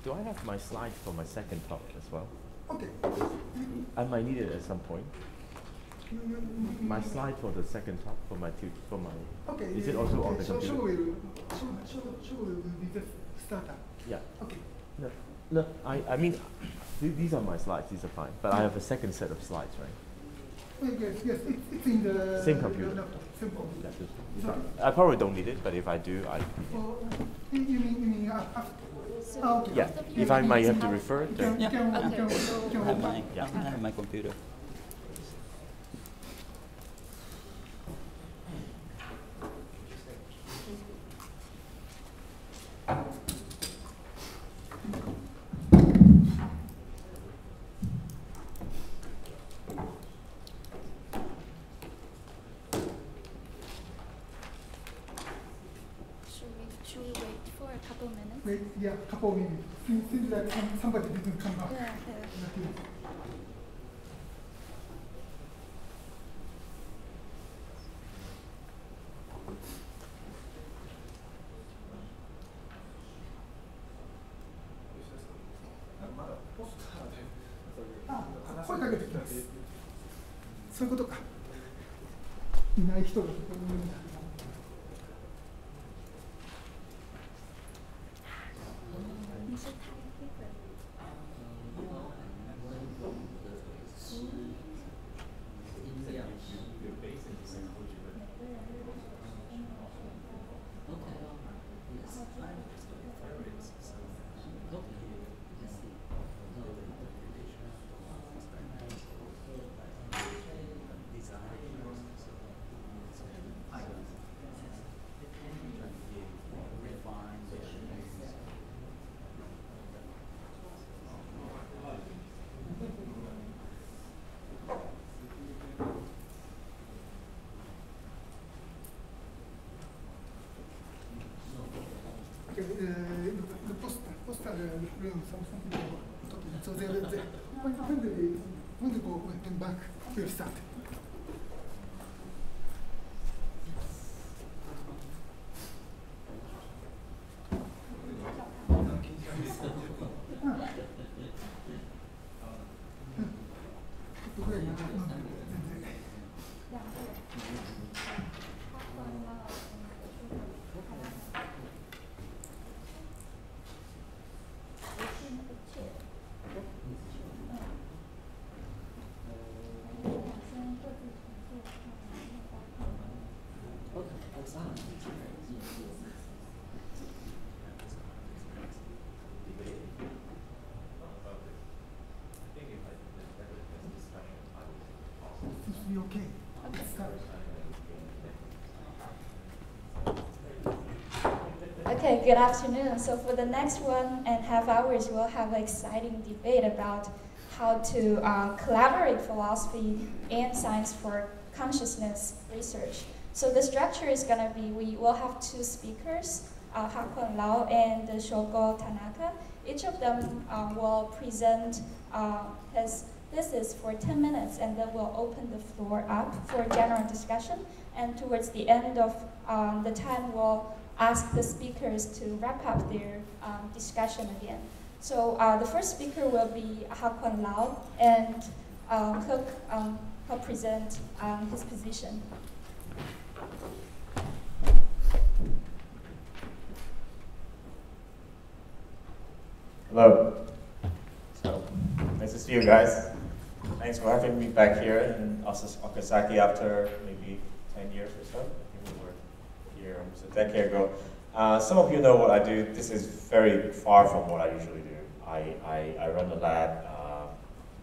do I have my slides for my second talk as well? Okay. I might need it at some point. My slide for the second talk for my Okay. Is it also on the computer? Show will be the startup. Yeah. Okay. No. I mean, these are my slides. These are fine. But I have a second set of slides, right? Yes. It's in the same computer. Laptop. Same computer. I probably don't need it, but if I do, You mean after? So okay. Yeah. If I might have to refer it, then Okay. I have my computer. Should we wait for a couple minutes? Wait, yeah, couple minutes. Seems like somebody didn't come up. Yeah.声かけてきます。そういうことか。いない人がここにいるんだ。The poster room, something like that. So when they go back, we'll start. Okay. Okay, good afternoon. So for the next 1.5 hours, we'll have an exciting debate about how to collaborate philosophy and science for consciousness research. So the structure is going to be, we will have two speakers, Ha-Kwon Lau and Shogo Tanaka. Each of them will present his thesis for 10 minutes, and then we'll open the floor up for general discussion. And towards the end of the time, we'll ask the speakers to wrap up their discussion again. So the first speaker will be Ha-Kwon Lau, and he'll present his position. Hello. So, nice to see you guys. Thanks for having me back here in Okazaki after maybe 10 years or so. I think we were here almost a decade ago. Some of you know what I do. This is very far from what I usually do. I run a lab.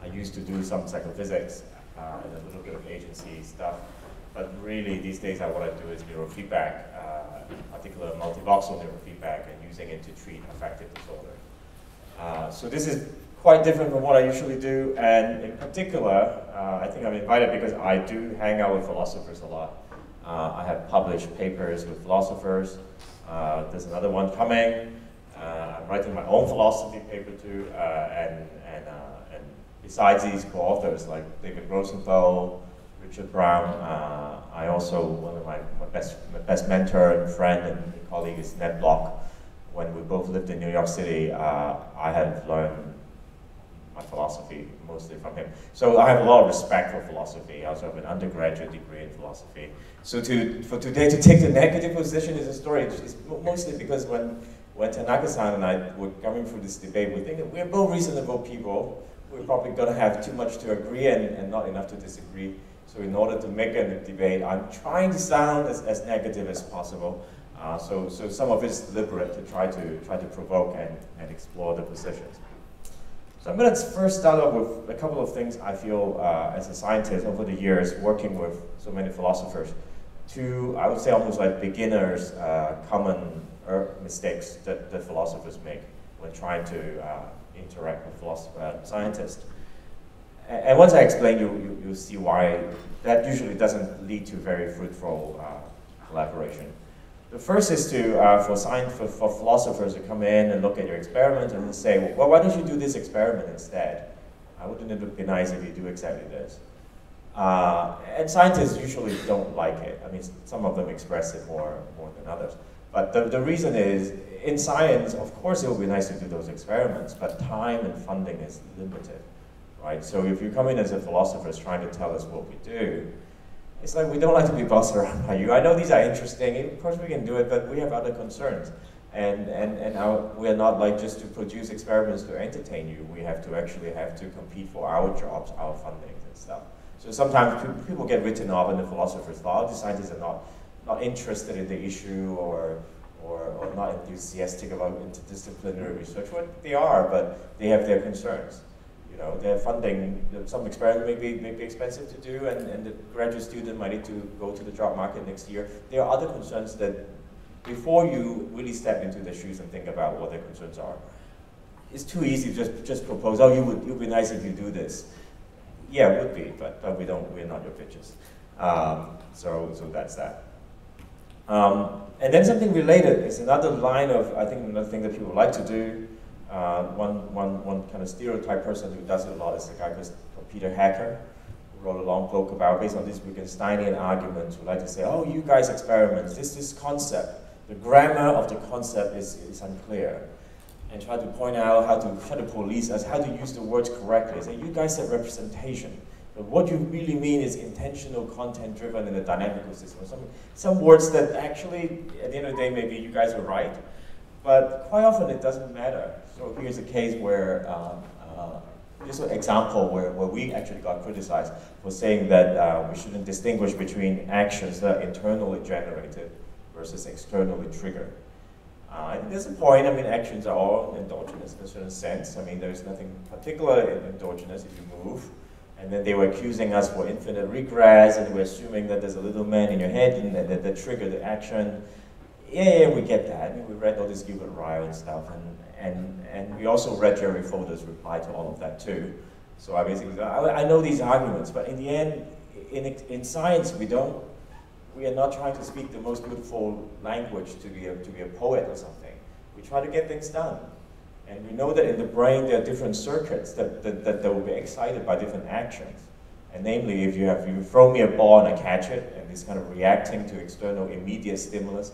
I used to do some psychophysics and a little bit of agency stuff. But really, these days, what I do is neurofeedback, in particular multivoxel neurofeedback, and using it to treat affective disorder. So this is quite different from what I usually do, and in particular, I think I'm invited because I do hang out with philosophers a lot. I have published papers with philosophers. There's another one coming. I'm writing my own philosophy paper too, and besides these co-authors like David Rosenthal, Richard Brown, I also, one of my best mentor and friend and colleague is Ned Block, when we both lived in New York City, I had learned my philosophy mostly from him. So I have a lot of respect for philosophy. I also have an undergraduate degree in philosophy. So for today to take the negative position is a story. It's mostly because when Tanaka-san and I were coming through this debate, we think that we're both reasonable people. We're probably going to have too much to agree and not enough to disagree. So in order to make a debate, I'm trying to sound as negative as possible. So some of it's deliberate to try to provoke and explore the positions. So I'm going to first start off with a couple of things I feel as a scientist over the years working with so many philosophers. Two, I would say almost like beginners, common mistakes that philosophers make when trying to interact with scientists. And once I explain, you'll see why that usually doesn't lead to very fruitful collaboration. The first is for philosophers to come in and look at your experiment and say, well, why don't you do this experiment instead? Wouldn't it be nice if you do exactly this? And scientists usually don't like it. I mean, some of them express it more than others. But the reason is, in science, of course it would be nice to do those experiments, but time and funding is limited, right? So if you come in as a philosopher trying to tell us what we do, it's like we don't like to be bossed around by you. I know these are interesting, of course we can do it, but we have other concerns. And we're not like just to produce experiments to entertain you. We have to actually compete for our jobs, our funding and stuff. So sometimes people get written off in the philosopher's thought. The scientists are not interested in the issue or not enthusiastic about interdisciplinary research. Well, they are, but they have their concerns. You know, their funding, some experiment may be expensive to do, and the graduate student might need to go to the job market next year. There are other concerns that, before you really step into their shoes and think about what their concerns are, it's too easy to just propose, oh, it would be nice if you do this. Yeah, it would be, but we're not your bitches. So that's that. And then something related is another line of, I think, another thing that people like to do. One kind of stereotype person who does it a lot is a guy called Peter Hacker, who wrote a long book about, based on these Wittgensteinian arguments, who like to say, oh, you guys experiments, this concept, the grammar of the concept is unclear, and try to point out how to try to police us, how to use the words correctly. Say, you guys said representation, but what you really mean is intentional, content-driven in a dynamical system. Some words that actually, at the end of the day, maybe you guys are right, but quite often it doesn't matter. So here's a case where, just an example where we actually got criticized for saying that we shouldn't distinguish between actions that are internally generated versus externally triggered. I think there's a point. I mean, actions are all endogenous in a certain sense. I mean, there's nothing particular endogenous if you move. And then they were accusing us for infinite regress, and they were assuming that there's a little man in your head and that triggered the action. Yeah, we get that. I mean, we read all this Gilbert Ryle and stuff, and we also read Jerry Fodor's reply to all of that too. So I know these arguments, but in the end, in science, we are not trying to speak the most beautiful language to be a poet or something. We try to get things done. And we know that in the brain there are different circuits that will be excited by different actions. And namely, if you throw me a ball and I catch it, and it's kind of reacting to external immediate stimulus,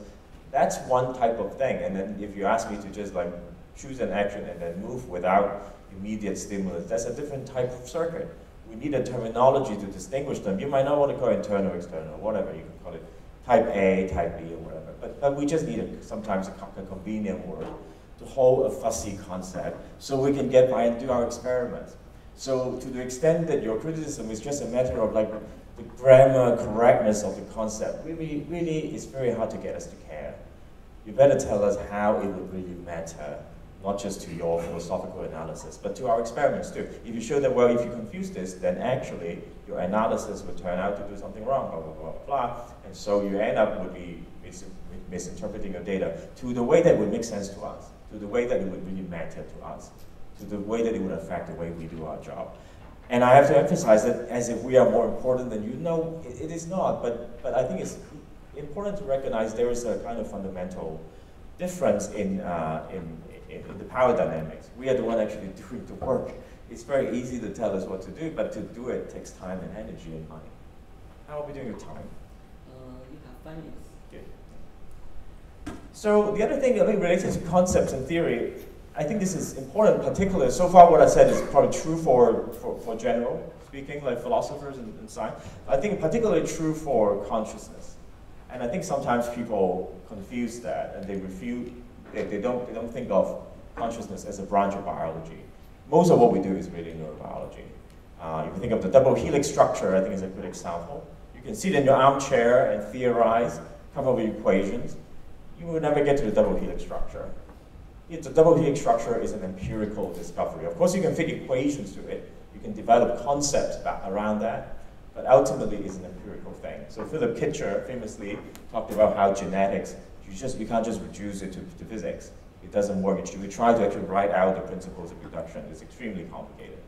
that's one type of thing. And then if you ask me to just like choose an action and then move without immediate stimulus, that's a different type of circuit. We need a terminology to distinguish them. You might not want to call it internal, external, whatever. You can call it type A, type B, or whatever. But we just need sometimes a convenient word to hold a fussy concept so we can get by and do our experiments. So to the extent that your criticism is just a matter of like the grammar correctness of the concept, really it's very hard to get us to care. You better tell us how it would really matter, not just to your philosophical analysis, but to our experiments too. If you show that, well, if you confuse this, then actually your analysis would turn out to do something wrong, blah, blah, blah, blah, and so you end up with misinterpreting your data to the way that would make sense to us, to the way that it would really matter to us, to the way that it would affect the way we do our job. And I have to emphasize that as if we are more important than you. No, it is not, but I think it's important to recognize there is a kind of fundamental difference in the power dynamics. We are the one actually doing the work. It's very easy to tell us what to do, but to do it takes time and energy and money. How are we doing with time? You have 5 minutes. Good. So the other thing, I think, related to concepts and theory, I think this is important, particularly, so far what I said is probably true for general speaking, like philosophers and science. I think particularly true for consciousness. And I think sometimes people confuse that and they refute, they don't think of consciousness as a branch of biology. Most of what we do is really neurobiology. If you think of the double helix structure, I think is a good example. You can sit in your armchair and theorize, come up with equations. You will never get to the double helix structure. The double helix structure is an empirical discovery. Of course, you can fit equations to it. You can develop concepts around that, but ultimately it's an empirical thing. So Philip Kitcher famously talked about how genetics, you can't just reduce it to physics. It doesn't work. We try to actually write out the principles of reduction. It's extremely complicated.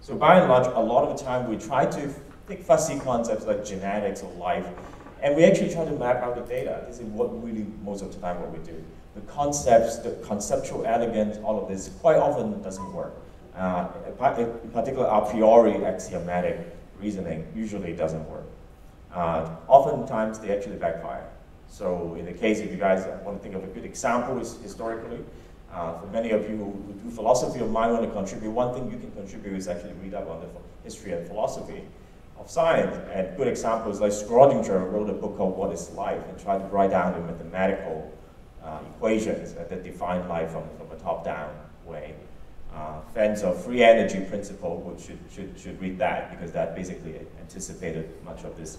So by and large, a lot of the time we try to take fussy concepts like genetics or life, and we actually try to map out the data. This is what really, most of the time, what we do. The concepts, the conceptual elegance, all of this quite often doesn't work. In particular, a priori axiomatic reasoning usually doesn't work. Oftentimes, they actually backfire. So in the case, if you guys want to think of a good example, is historically, for many of you who do philosophy or might want to contribute, one thing you can contribute is actually read up on the history and philosophy of science. And good examples like Schrödinger wrote a book called What is Life and tried to write down the mathematical equations that define life from a top-down way. Fans of free energy principle should read that because that basically anticipated much of this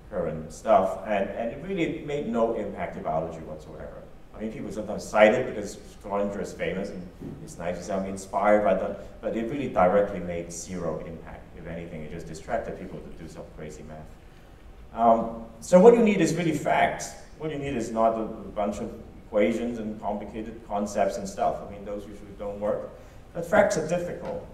current stuff, and it really made no impact to biology whatsoever. I mean, people sometimes cite it because Schrödinger is famous and it's nice to sound inspired by that, but it really directly made zero impact. If anything, it just distracted people to do some crazy math. So what you need is really facts. What you need is not a bunch of equations and complicated concepts and stuff. I mean, those usually don't work. But facts are difficult.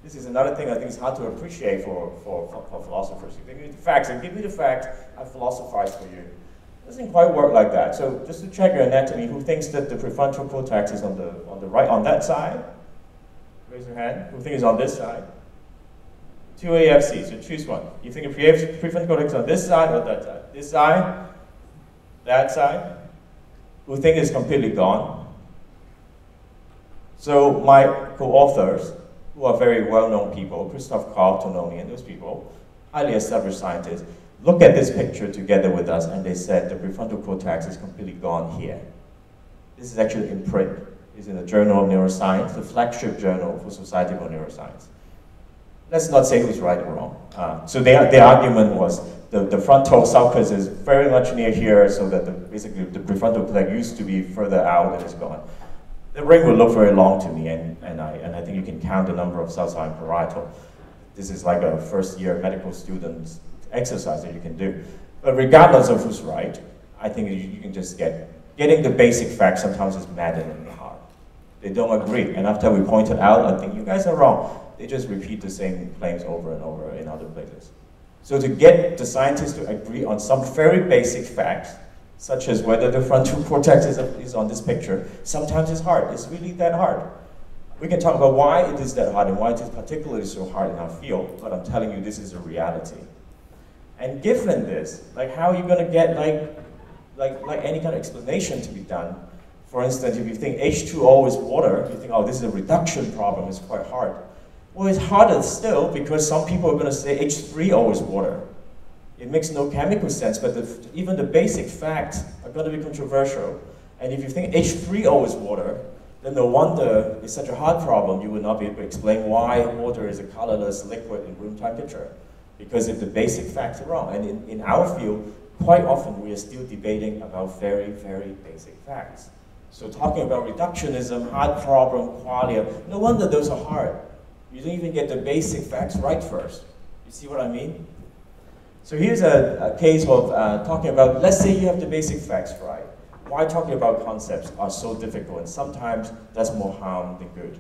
This is another thing I think is hard to appreciate for philosophers. You give me the facts, and give me the facts, I philosophize for you. It doesn't quite work like that. So just to check your anatomy, who thinks that the prefrontal cortex is on the right, on that side? Raise your hand. Who thinks it's on this side? 2 AFCs, so choose one. You think the prefrontal cortex is on this side or that side? This side? That side? Who think it's completely gone? So my co-authors, who are very well-known people, Christoph Karl, Tononi, and those people, highly established scientists, look at this picture together with us, and they said the prefrontal cortex is completely gone here. This is actually in print. It's in the Journal of Neuroscience, the flagship journal for Society for Neuroscience. Let's not say who's right or wrong. So their argument was the frontal sulcus is very much near here, so that basically the prefrontal cortex used to be further out and it's gone. The brain will look very long to me, and I think you can count the number of cells in parietal. This is like a first-year medical student's exercise that you can do. But regardless of who's right, I think you can just getting the basic facts sometimes is maddeningly hard. They don't agree, and after we pointed out, I think you guys are wrong. They just repeat the same claims over and over in other places. So to get the scientists to agree on some very basic facts, such as whether the frontal cortex is on this picture, sometimes it's hard. It's really that hard. We can talk about why it is that hard and why it is particularly so hard in our field, but I'm telling you this is a reality. And given this, like how are you going to get like any kind of explanation to be done? For instance, if you think H2O is water, you think, oh, this is a reduction problem, it's quite hard. Well, it's harder still because some people are going to say H3O is water. It makes no chemical sense, but even the basic facts are going to be controversial. And if you think H3O is water, then no wonder it's such a hard problem, you will not be able to explain why water is a colorless liquid in room temperature. Because if the basic facts are wrong. And in our field, quite often we are still debating about very, very basic facts. So talking about reductionism, hard problem, qualia, no wonder those are hard. You don't even get the basic facts right first. You see what I mean? So here's a case of talking about, let's say you have the basic facts right. Why talking about concepts are so difficult, and sometimes that's more harm than good.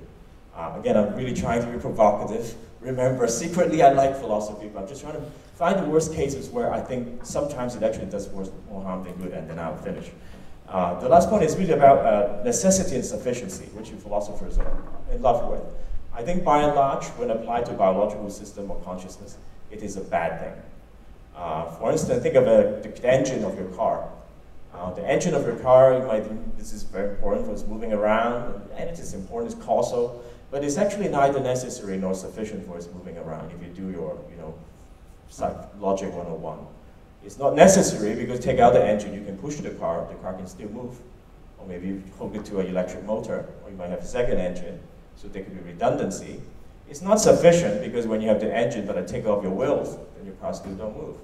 Again, I'm really trying to be provocative. Remember, secretly I like philosophy, but I'm just trying to find the worst cases where I think sometimes it actually does more harm than good, and then I'll finish. The last point is really about necessity and sufficiency, which you philosophers are in love with. I think by and large, when applied to biological system or consciousness, it is a bad thing. For instance, think of the engine of your car. The engine of your car, you might think this is very important for it's moving around, and it is important, it's causal, but it's actually neither necessary nor sufficient for its moving around if you do your, logic 101. It's not necessary because take out the engine, you can push the car can still move. Or maybe you hook it to an electric motor, or you might have a second engine, so there could be redundancy. It's not sufficient because when you have the engine but I take off your wheels, then your car still don't move.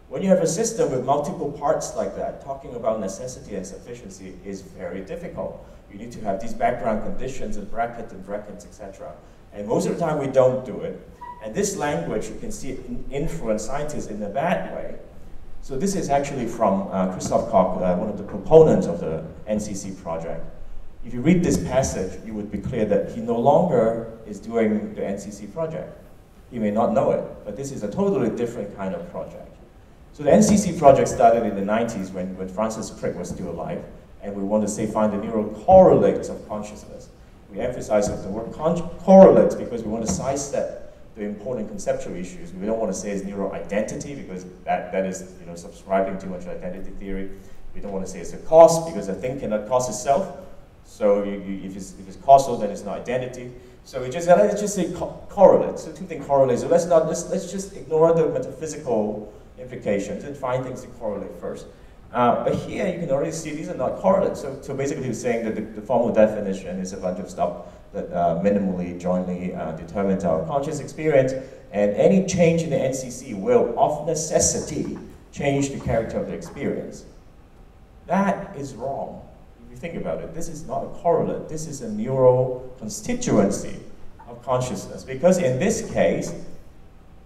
When you have a system with multiple parts like that, talking about necessity and sufficiency is very difficult. You need to have these background conditions and brackets, etc. And most of the time we don't do it. And this language, you can see it influence scientists in a bad way. So this is actually from Christoph Koch, one of the proponents of the NCC project. If you read this passage, you would be clear that he no longer is doing the NCC project. He may not know it, but this is a totally different kind of project. So the NCC project started in the 90s when Francis Crick was still alive, and we want to say find the neural correlates of consciousness. We emphasize the word correlates because we want to sidestep the important conceptual issues. We don't want to say it's neural identity because that is subscribing too much to identity theory. We don't want to say it's a cause because a thing cannot cause itself. So if it's causal, then it's not identity. So let's just say correlates. So two things correlate. So let's just ignore the metaphysical implications and find things that correlate first. But here you can already see these are not correlates. So basically he's saying that the formal definition is a bunch of stuff that minimally, jointly determines our conscious experience, and any change in the NCC will, of necessity, change the character of the experience. That is wrong. If you think about it, this is not a correlate. This is a neural constituency of consciousness. Because in this case,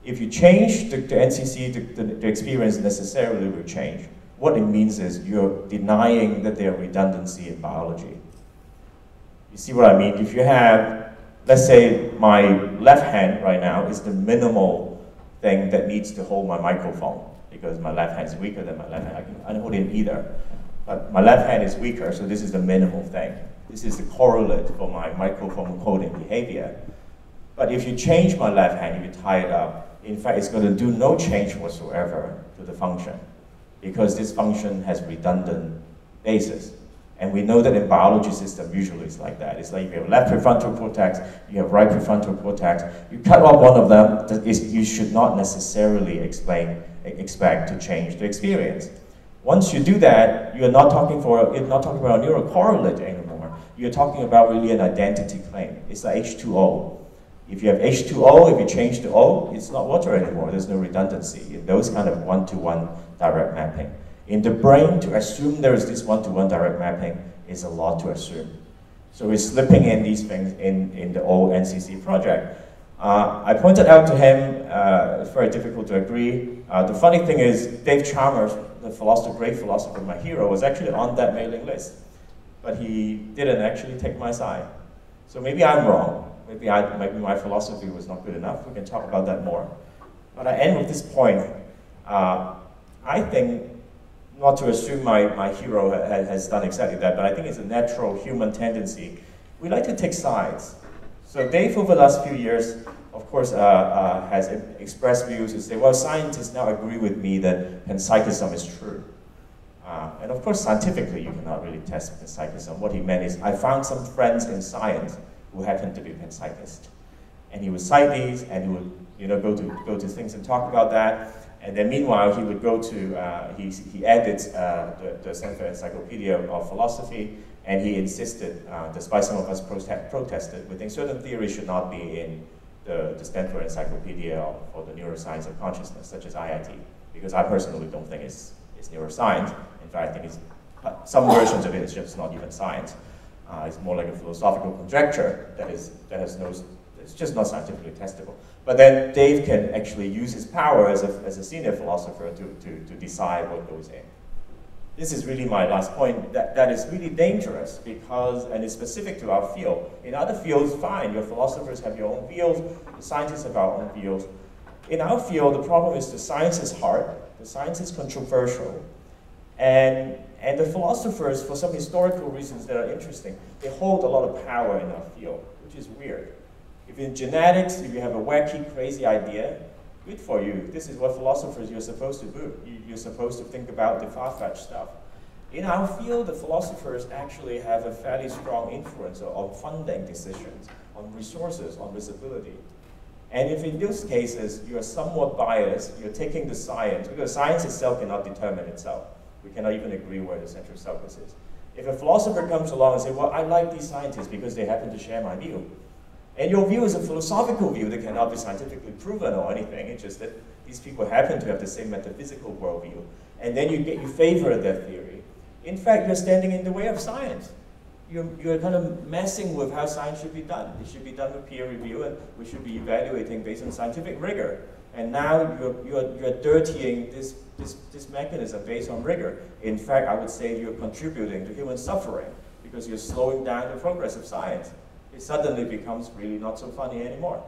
if you change the NCC, the experience necessarily will change. What it means is you're denying that there are redundancy in biology. You see what I mean? If you have, let's say my left hand right now is the minimal thing that needs to hold my microphone because my left hand is weaker than my left hand. I can hold it either. But my left hand is weaker, so this is the minimal thing. This is the correlate for my microphone holding behavior. But if you change my left hand, if you tie it up, in fact, it's going to do no change whatsoever to the function because this function has redundant basis. And we know that in biology system, usually it's like that. It's like if you have left prefrontal cortex, you have right prefrontal cortex. You cut off one of them, you should not necessarily expect to change the experience. Once you do that, you're not talking about a neural correlate anymore. You're talking about really an identity claim. It's like H2O. If you have H2O, if you change the O, it's not water anymore. There's no redundancy. Those kind of one-to-one direct mapping. In the brain, to assume there is this one-to-one direct mapping is a lot to assume. So we're slipping in these things in the old NCC project. I pointed out to him, it's very difficult to agree. The funny thing is, Dave Chalmers, the philosopher, great philosopher, my hero, was actually on that mailing list. But he didn't actually take my side. So maybe I'm wrong. Maybe my philosophy was not good enough. We can talk about that more. But I end with this point. I think, not to assume my hero has done exactly that, but I think it's a natural human tendency. We like to take sides. So Dave, over the last few years, of course, has expressed views and say, well, scientists now agree with me that panpsychism is true. And of course, scientifically, you cannot really test panpsychism. What he meant is, I found some friends in science who happen to be panpsychists. And he would cite these, and he would go to things and talk about that. And then meanwhile, he would go to, he edits the Stanford Encyclopedia of Philosophy, and he insisted, despite some of us protested, we think certain theories should not be in the Stanford Encyclopedia for the Neuroscience of Consciousness, such as IIT, because I personally don't think it's neuroscience. In fact, I think some versions of it is just not even science. It's more like a philosophical conjecture it's just not scientifically testable. But then Dave can actually use his power as a senior philosopher to decide what goes in. This is really my last point, that is really dangerous because, and it's specific to our field. In other fields, fine, your philosophers have your own fields, the scientists have our own fields. In our field, the problem is the science is hard, the science is controversial, and the philosophers, for some historical reasons that are interesting, they hold a lot of power in our field, which is weird. If in genetics, if you have a wacky, crazy idea, good for you. This is what philosophers you're supposed to do. You're supposed to think about the far-fetched stuff. In our field, the philosophers actually have a fairly strong influence on funding decisions, on resources, on visibility. And if in those cases you are somewhat biased, you're taking the science, because science itself cannot determine itself. We cannot even agree where the central sulcus is. If a philosopher comes along and says, well, I like these scientists because they happen to share my view, and your view is a philosophical view that cannot be scientifically proven or anything, it's just that these people happen to have the same metaphysical worldview, and then you favor their theory. In fact, you're standing in the way of science. You're kind of messing with how science should be done. It should be done with peer review, and we should be evaluating based on scientific rigor. And now you're dirtying this mechanism based on rigor. In fact, I would say you're contributing to human suffering because you're slowing down the progress of science. It suddenly becomes really not so funny anymore.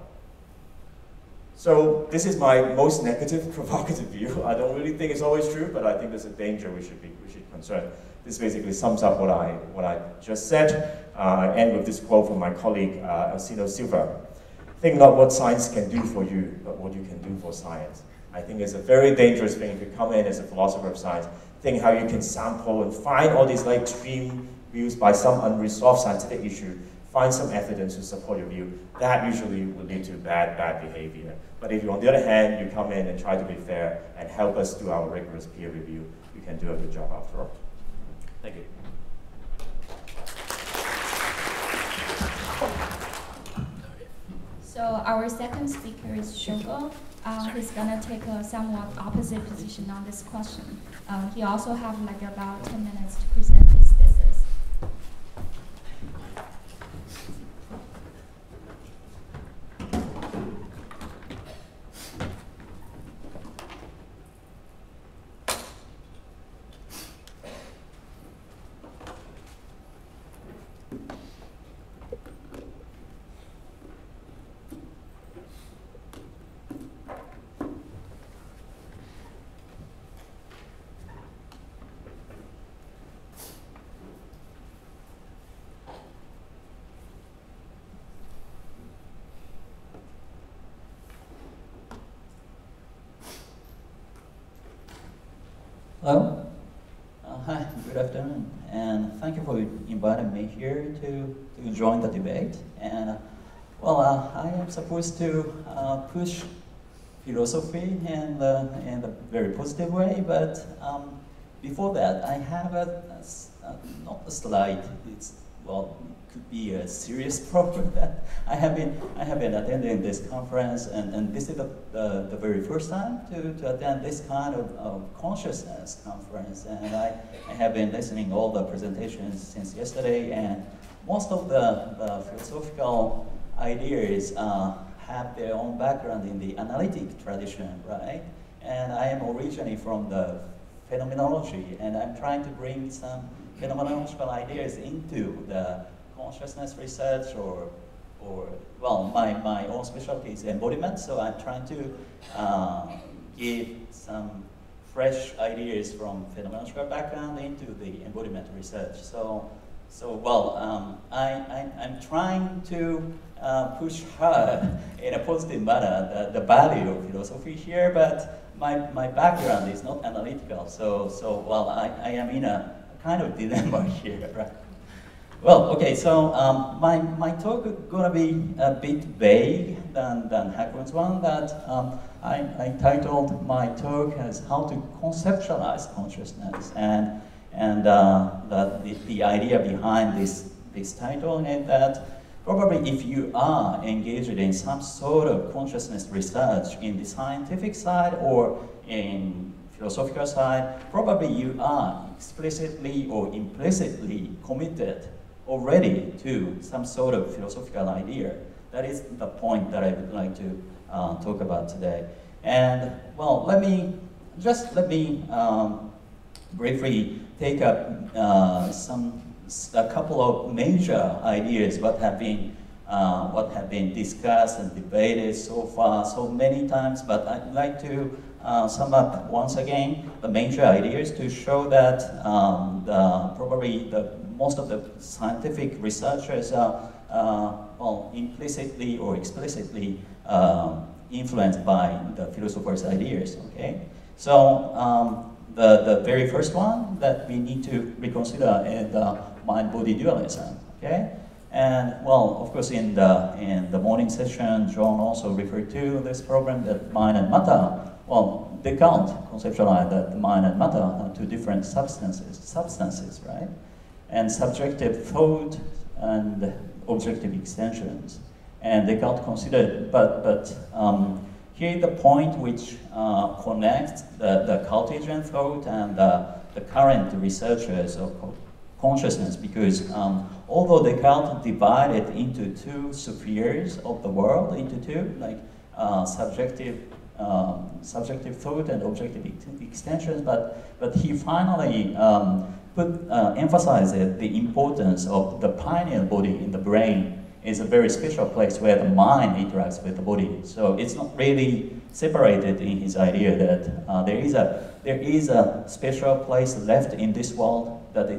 So this is my most negative, provocative view. I don't really think it's always true, but I think there's a danger we should concern. This basically sums up what I just said. I end with this quote from my colleague Alcino Silva. Think not what science can do for you, but what you can do for science. I think it's a very dangerous thing if you come in as a philosopher of science. Think how you can sample and find all these like extreme views by some unresolved scientific issue. Find some evidence to support your view. That usually would lead to bad behavior. But if you, on the other hand, you come in and try to be fair and help us do our rigorous peer review, you can do a good job after all. Thank you. So our second speaker is Shogo. He's gonna take a somewhat opposite position on this question. He also have like about 10 minutes to present his thesis. Hello. Hi, good afternoon, and thank you for inviting me here to join the debate. And well, I am supposed to push philosophy in a very positive way, but before that, I have not a slide. It's well, could be a serious problem. I have been attending this conference, and this is the very first time to attend this kind of consciousness conference. And I have been listening all the presentations since yesterday, and most of the philosophical ideas have their own background in the analytic tradition, right? And I am originally from the phenomenology, and I'm trying to bring some phenomenological ideas into the consciousness research, or well, my own specialty is embodiment, so I'm trying to give some fresh ideas from phenomenological background into the embodiment research. So well, I'm trying to push hard in a positive manner the value of philosophy here, but my background is not analytical, so well, I am in a kind of dilemma here, right? Well, okay, so my talk is gonna be a bit vague than Hakuren's one. That I titled my talk as "How to Conceptualize Consciousness," and the idea behind this title is that probably if you are engaged in some sort of consciousness research in the scientific side or in philosophical side, probably you are explicitly or implicitly committed already to some sort of philosophical idea. That is the point that I would like to talk about today. And well, let me briefly take up a couple of major ideas what have been discussed and debated so far so many times. But I'd like to sum up once again the major ideas to show that probably most of the scientific researchers are well, implicitly or explicitly influenced by the philosophers' ideas. Okay, so the very first one that we need to reconsider is the mind-body dualism. Okay, and well, of course, in the morning session, John also referred to this problem that mind and matter. Well, Descartes conceptualized that the mind and matter are two different substances, right? And subjective thought and objective extensions. And Descartes considered, but here the point which connects the Cartesian thought and the current researchers of consciousness, because although Descartes divided into two spheres of the world, into two, like subjective thought and objective extensions, but he finally emphasized the importance of the pineal body in the brain is a very special place where the mind interacts with the body. So it's not really separated in his idea that there is a special place left in this world that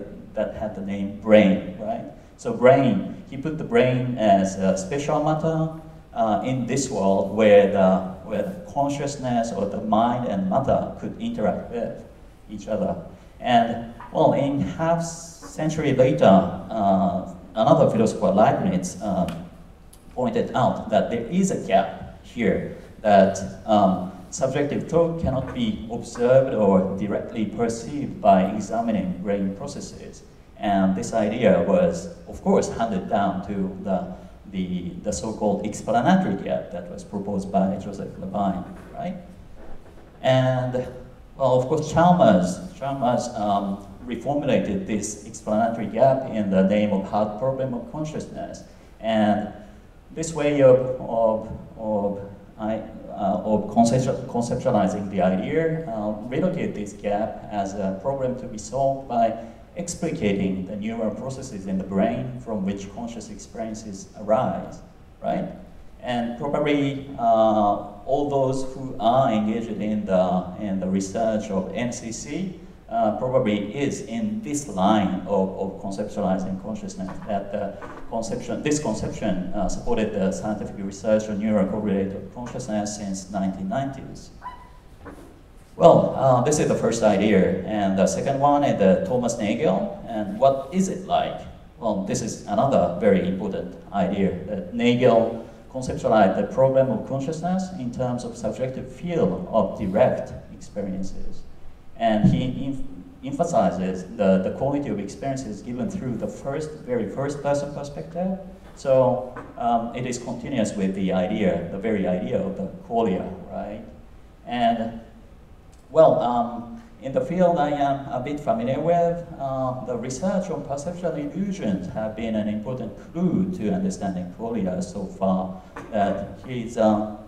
had the name brain, right? So brain, he put the brain as a special matter in this world where the consciousness or the mind and matter could interact with each other. And well, in half century later, another philosopher, Leibniz, pointed out that there is a gap here, that subjective thought cannot be observed or directly perceived by examining brain processes. And this idea was, of course, handed down to the so-called explanatory gap that was proposed by Joseph Levine, right? And, well, of course, Chalmers reformulated this explanatory gap in the name of hard problem of consciousness. And this way of conceptualizing the idea relocate this gap as a problem to be solved by explicating the neural processes in the brain from which conscious experiences arise, right? And probably all those who are engaged in the research of NCC probably is in this line of conceptualizing consciousness, that this conception supported the scientific research on neural correlated consciousness since 1990s. Well, this is the first idea, and the second one is the Thomas Nagel, and what is it like? Well, this is another very important idea, that Nagel conceptualized the problem of consciousness in terms of subjective field of direct experiences. And he emphasizes the quality of experiences given through the very first person perspective. So it is continuous with the idea, the very idea of the qualia, right? And well, in the field I am a bit familiar with, the research on perceptual illusions have been an important clue to understanding qualia so far. That he's well,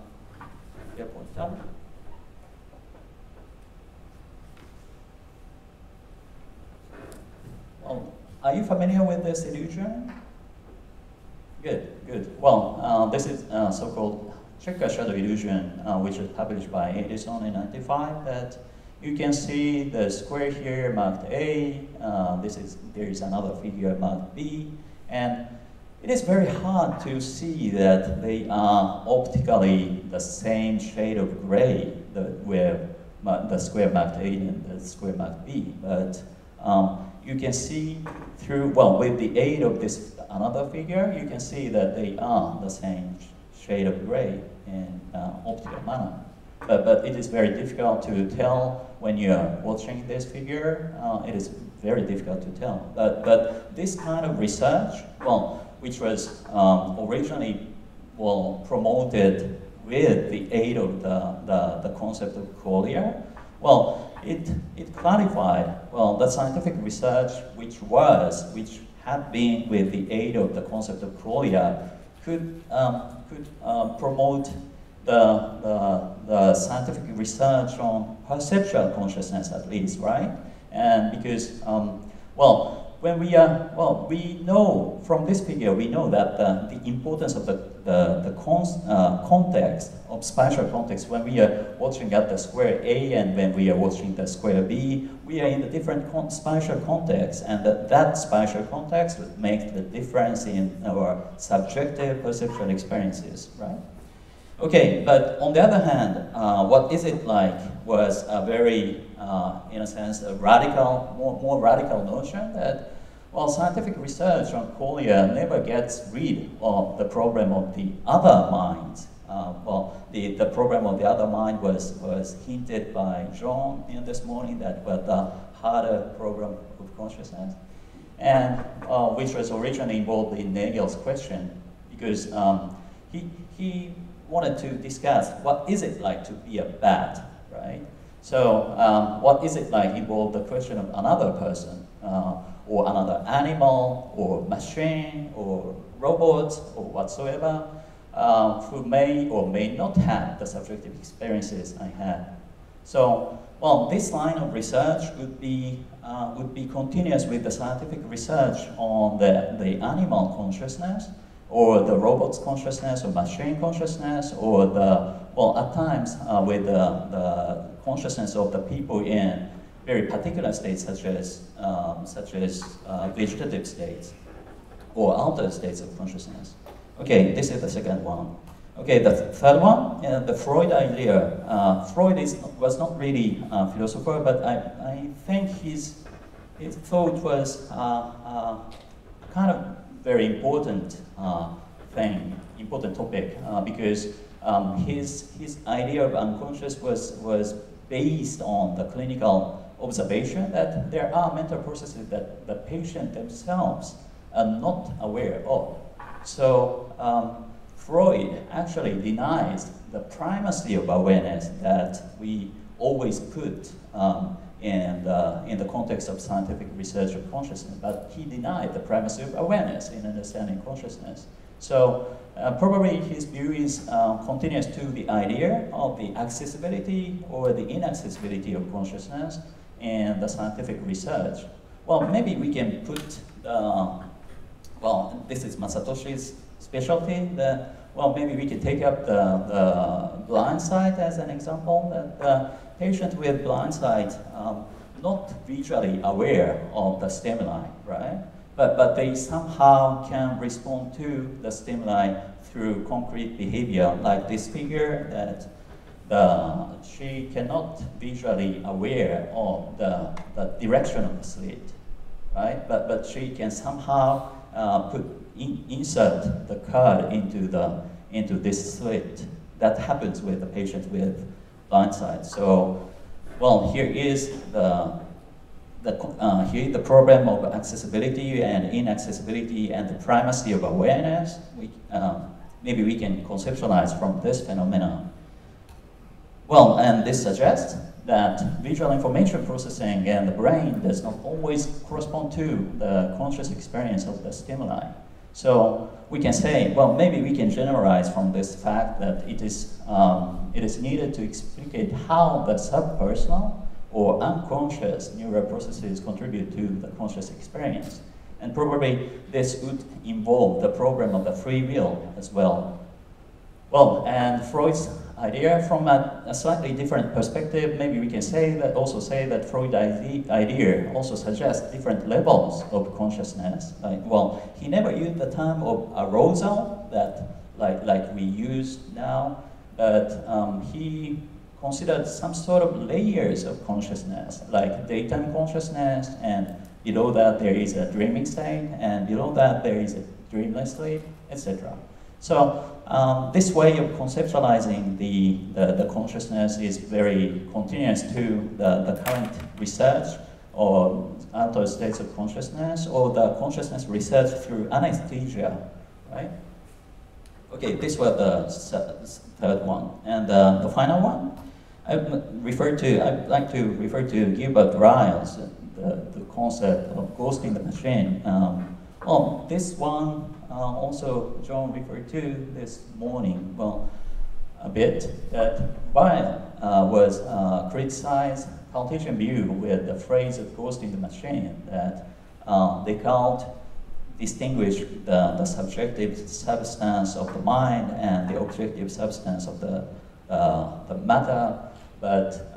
are you familiar with this illusion? Good, good. Well, this is so-called checker shadow illusion, which was published by Edison in '95. That you can see the square here marked A. There is another figure marked B, and it is very hard to see that they are optically the same shade of gray, where the square marked A and the square marked B. But you can see through, well, with the aid of this another figure, you can see that they are the same shade of gray in optical manner. But it is very difficult to tell when you're watching this figure. It is very difficult to tell. But this kind of research, well, which was originally, well, promoted with the aid of the concept of qualia, well, it clarified, well, the scientific research which had been with the aid of the concept of qualia could promote the scientific research on perceptual consciousness, at least, right? And because, well, when we know from this figure, we know that the importance of the context of spatial context when we are watching at the square A and when we are watching the square B, we are in a different spatial context, and that spatial context makes the difference in our subjective perceptual experiences, right? Okay, but on the other hand, what is it like was a very, in a sense, a radical, more radical notion that, well, scientific research on qualia never gets rid of the problem of the other minds. The problem of the other mind was hinted by John this morning, that was the harder problem of consciousness, and which was originally involved in Nagel's question, because he wanted to discuss what is it like to be a bat, right? So what is it like involved the question of another person, or another animal, or machine, or robot, or whatsoever, who may or may not have the subjective experiences I had. So, well, this line of research would be continuous with the scientific research on the animal consciousness, or the robot's consciousness, or machine consciousness, or the, well, at times with the consciousness of the people in very particular states, such as vegetative states, or altered states of consciousness. Okay, this is the second one. Okay, the third one, the Freud idea. Freud was not really a philosopher, but I think his thought was kind of very important important topic, because his idea of unconscious was based on the clinical observation that there are mental processes that the patient themselves are not aware of. So Freud actually denies the primacy of awareness that we always put in the context of scientific research of consciousness, but he denied the primacy of awareness in understanding consciousness. So probably his view is continuous to the idea of the accessibility or the inaccessibility of consciousness in the scientific research. Well, maybe we can put well, this is Masatoshi's specialty. Well, maybe we can take up the blind sight as an example. That the patient with blind sight, not visually aware of the stimuli, right? But they somehow can respond to the stimuli through concrete behavior, like this figure that she cannot visually aware of the direction of the slit, right? But she can somehow insert the card into this slit. That happens with the patient with blind sight. So, well, here is the problem of accessibility and inaccessibility and the primacy of awareness. Maybe we can conceptualize from this phenomenon. Well, and this suggests that visual information processing and the brain does not always correspond to the conscious experience of the stimuli. So we can say, well, maybe we can generalize from this fact that it is needed to explicate how the subpersonal or unconscious neural processes contribute to the conscious experience. And probably this would involve the problem of the free will as well. Well, and Freud's idea from a slightly different perspective, maybe we can say that Freud's idea also suggests different levels of consciousness. Like, well, he never used the term of arousal that like we use now, but he considered some sort of layers of consciousness, like daytime consciousness, and below that there is a dreaming state, and below that there is a dreamless state, etc. So this way of conceptualizing the consciousness is very continuous to the current research or altered states of consciousness, or the consciousness research through anesthesia, right? Okay, this was the third one. And the final one, I'd like to refer to Gilbert Ryle's the concept of ghosting the machine. Well, this one also John referred to this morning, well, a bit, that Ryle was criticized Cartesian view with the phrase of ghosting the machine, that Descartes distinguished the subjective substance of the mind and the objective substance of the matter, but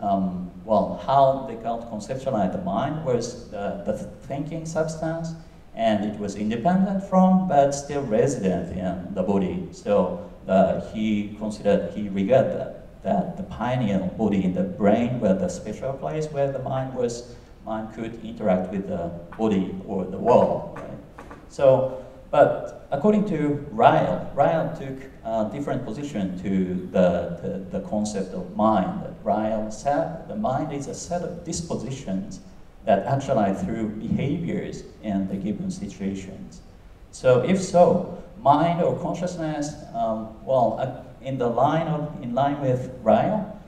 well, how Descartes conceptualized the mind was the thinking substance, and it was independent from, but still resident in the body. So he regarded that the pineal body in the brain were the special place where the mind could interact with the body or the world. Right? So, but according to Ryle took a different position to the concept of mind. Ryle said the mind is a set of dispositions that actualize through behaviors in the given situations. So if so, mind or consciousness, in line with Ryle,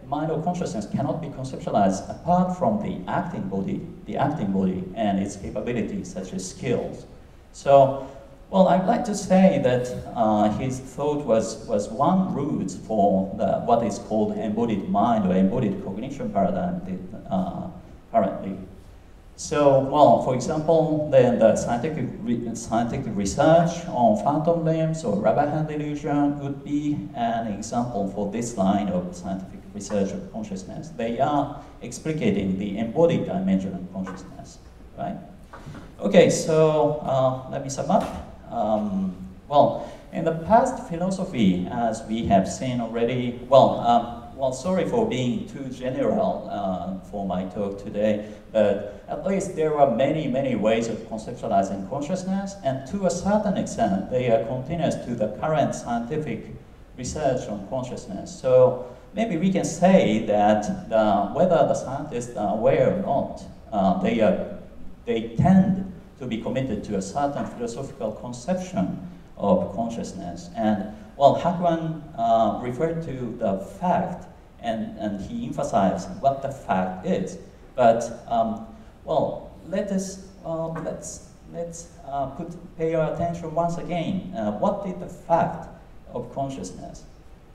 mind or consciousness cannot be conceptualized apart from the acting body and its capabilities such as skills. So, well, I'd like to say that his thought was one route for what is called embodied mind or embodied cognition paradigm currently. So, well, for example, the scientific research on phantom limbs or rubber hand illusion would be an example for this line of scientific research of consciousness. They are explicating the embodied dimension of consciousness, right? Okay, so let me sum up. Well, in the past philosophy, as we have seen already, well, sorry for being too general for my talk today, but at least there are many, many ways of conceptualizing consciousness, and to a certain extent, they are continuous to the current scientific research on consciousness. So maybe we can say that whether the scientists are aware or not, they tend to be committed to a certain philosophical conception of consciousness. And well, Hakwan referred to the fact, and he emphasized what the fact is. But well, let's pay our attention once again. What is the fact of consciousness?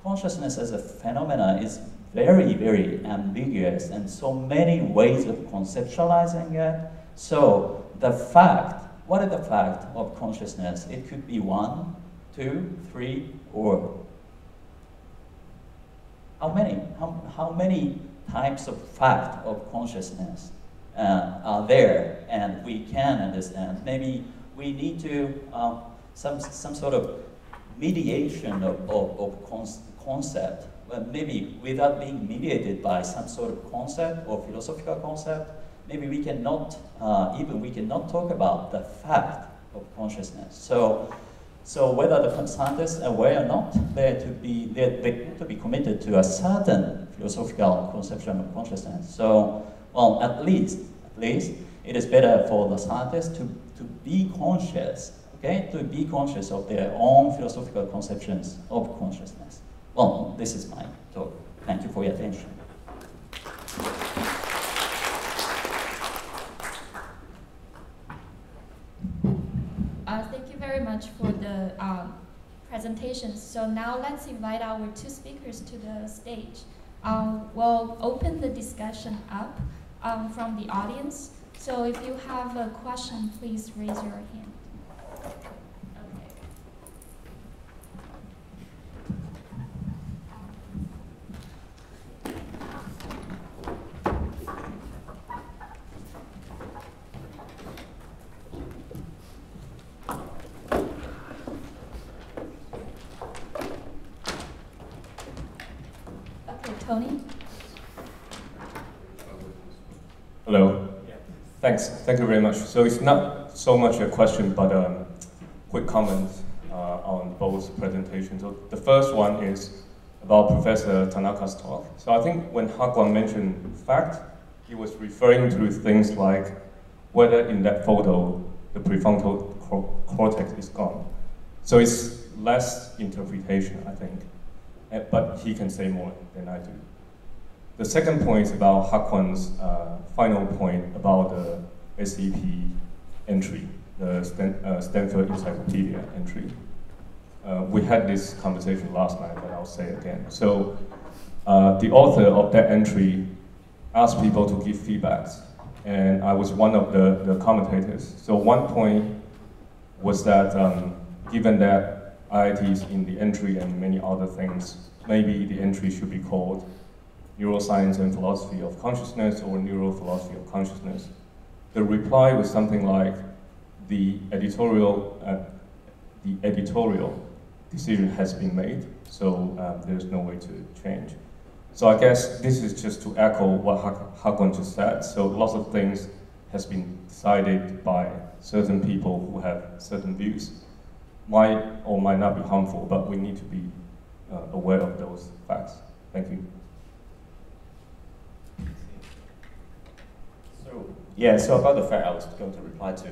Consciousness as a phenomena is very, very ambiguous, and so many ways of conceptualizing it. So the fact, what is the fact of consciousness? It could be 1, 2, 3, or how many types of fact of consciousness are there, and we can understand. Maybe we need to some sort of mediation of concept, maybe without being mediated by some sort of concept or philosophical concept. Maybe we cannot talk about the fact of consciousness. So whether the scientists are aware or not, they need to be committed to a certain philosophical conception of consciousness. So, well, at least it is better for the scientists to be conscious, okay, to be conscious of their own philosophical conceptions of consciousness. Well, this is my talk. Thank you for your attention. Thank you very much for the presentation. So now let's invite our 2 speakers to the stage. We'll open the discussion up from the audience. So if you have a question, please raise your hand. Tony? Hello. Thanks. Thank you very much. So it's not so much a question, but quick comments on both presentations. So the first one is about Professor Tanaka's talk. So I think when Hakwan mentioned fact, he was referring to things like whether in that photo the prefrontal cortex is gone. So it's less interpretation, I think. But he can say more than I do. The second point is about Hakwan's final point about the SEP entry, the Stanford Encyclopedia entry. We had this conversation last night, but I'll say it again. So the author of that entry asked people to give feedbacks, and I was one of the commentators. So one point was that given that IIT is in the entry and many other things, maybe the entry should be called Neuroscience and Philosophy of Consciousness or Neurophilosophy of Consciousness. The reply was something like, the editorial decision has been made, so there's no way to change. So I guess this is just to echo what Hakon just said. So lots of things has been decided by certain people who have certain views. Might or might not be harmful, but we need to be aware of those facts. Thank you. So about the fact I was going to reply to,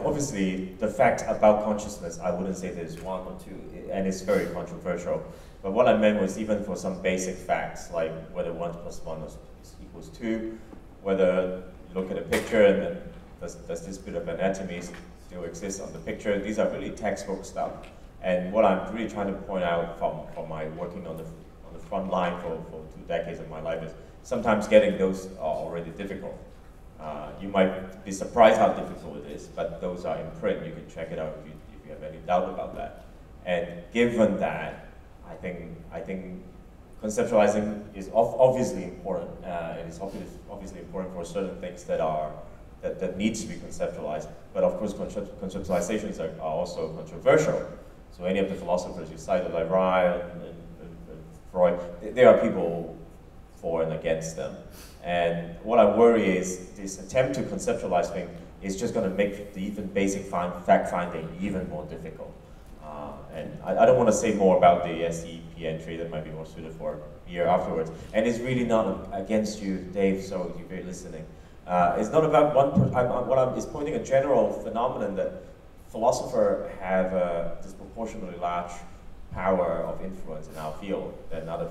obviously the fact about consciousness, I wouldn't say there's one or two, and it's very controversial. But what I meant was even for some basic facts, like whether 1 + 1 equals 2, whether you look at a picture and then does this bit of anatomy still exist on the picture, these are really textbook stuff. And what I'm really trying to point out from my working on the front line for 2 decades of my life is sometimes getting those are already difficult. You might be surprised how difficult it is, but those are in print. You can check it out if you have any doubt about that. And given that, I think conceptualizing is obviously important. It is obviously important for certain things that needs to be conceptualized. But of course, conceptualizations are also controversial. So any of the philosophers you cited, like Ryle and Freud, there are people for and against them. And what I worry is this attempt to conceptualize things is just going to make the even basic fact-finding even more difficult. And I don't want to say more about the SEP entry that might be more suited for a year afterwards. And it's really not against you, Dave, so if you're listening. It's not about it's pointing a general phenomenon that philosophers have a disproportionately large power of influence in our field than another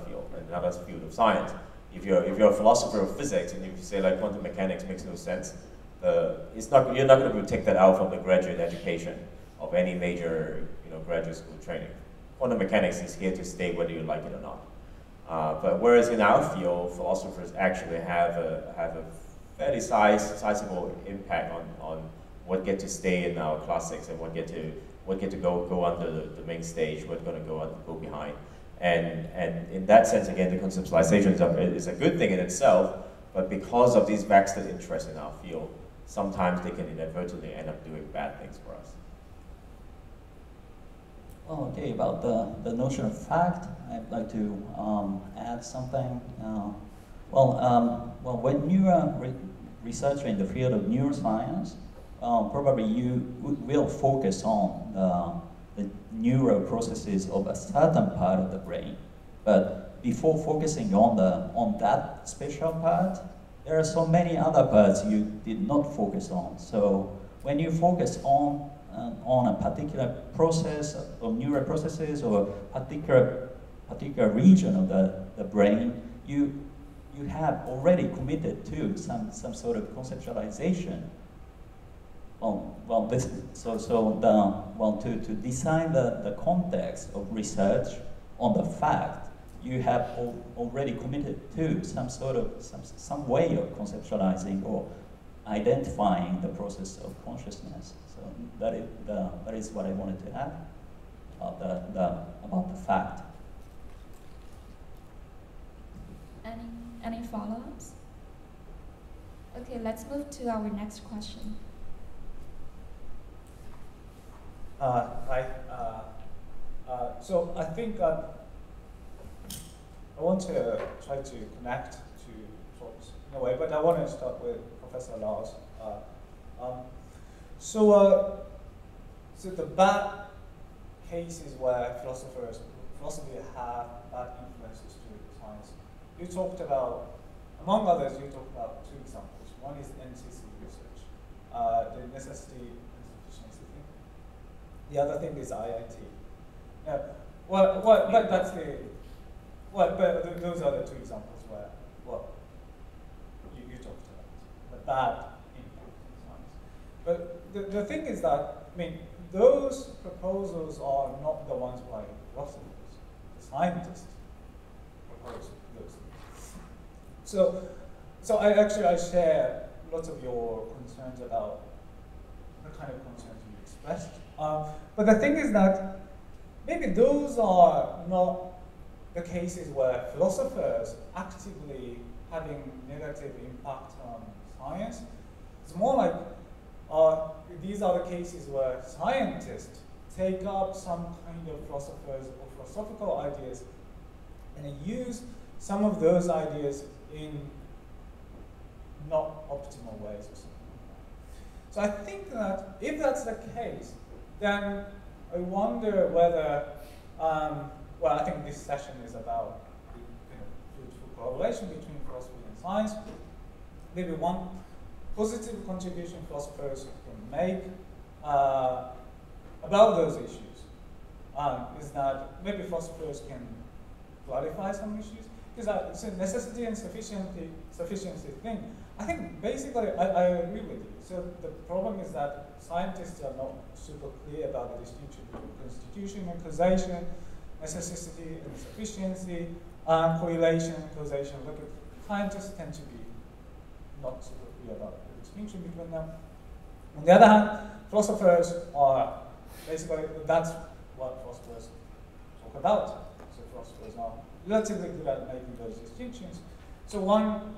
field of science. If you're a philosopher of physics and if you say like quantum mechanics makes no sense, you're not going to take that out from the graduate education of any major graduate school training. Quantum mechanics is here to stay whether you like it or not. But whereas in our field, philosophers actually have a fairly sizable impact on what get to stay in our classics and what get to go under the main stage, what's going to go behind. And in that sense, again, the conceptualization is a good thing in itself, but because of these vested interests in our field, sometimes they can inadvertently end up doing bad things for us. Well, okay, about the notion of fact, I'd like to add something. When you're a researcher in the field of neuroscience, probably you will focus on the neural processes of a certain part of the brain. But before focusing on that special part, there are so many other parts you did not focus on. So when you focus on a particular process of neural processes or a particular region of the brain, you have already committed to some sort of conceptualization. To design the context of research on the fact, you have already committed to some way of conceptualizing or identifying the process of consciousness. So that is what I wanted to add about the fact. Any follow-ups? Okay, let's move to our next question. Hi. So I think I want to try to connect to talks in a way, but I want to start with Professor Lars. So the bad cases where philosophy have bad influences to science. You talked about, among others, you talked about 2 examples. One is NCC research, the necessity and sufficiency thing. The other thing is IIT. Yeah. But that's but those are the 2 examples where you talked about the bad impact on science. But the thing is that, I mean, those proposals are not the ones by philosophers. The scientists propose those things. So I share lots of your concerns about the kind of concerns you expressed. But the thing is that maybe those are not the cases where philosophers actively having negative impact on science. It's more like these are the cases where scientists take up some kind of philosophers or philosophical ideas and use some of those ideas in not optimal ways or something like that. So I think that if that's the case, then I wonder whether, well, I think this session is about the kind of fruitful collaboration between philosophy and science. Maybe one positive contribution philosophers can make about those issues is that maybe philosophers can clarify some issues. Because it's a necessity and sufficiency thing. I think basically I agree with you. So the problem is that scientists are not super clear about the distinction between constitution and causation, necessity and sufficiency, correlation and causation. Look, scientists tend to be not super clear about the distinction between them. On the other hand, philosophers are basically, that's what philosophers talk about. So philosophers are relatively good at making those distinctions. So one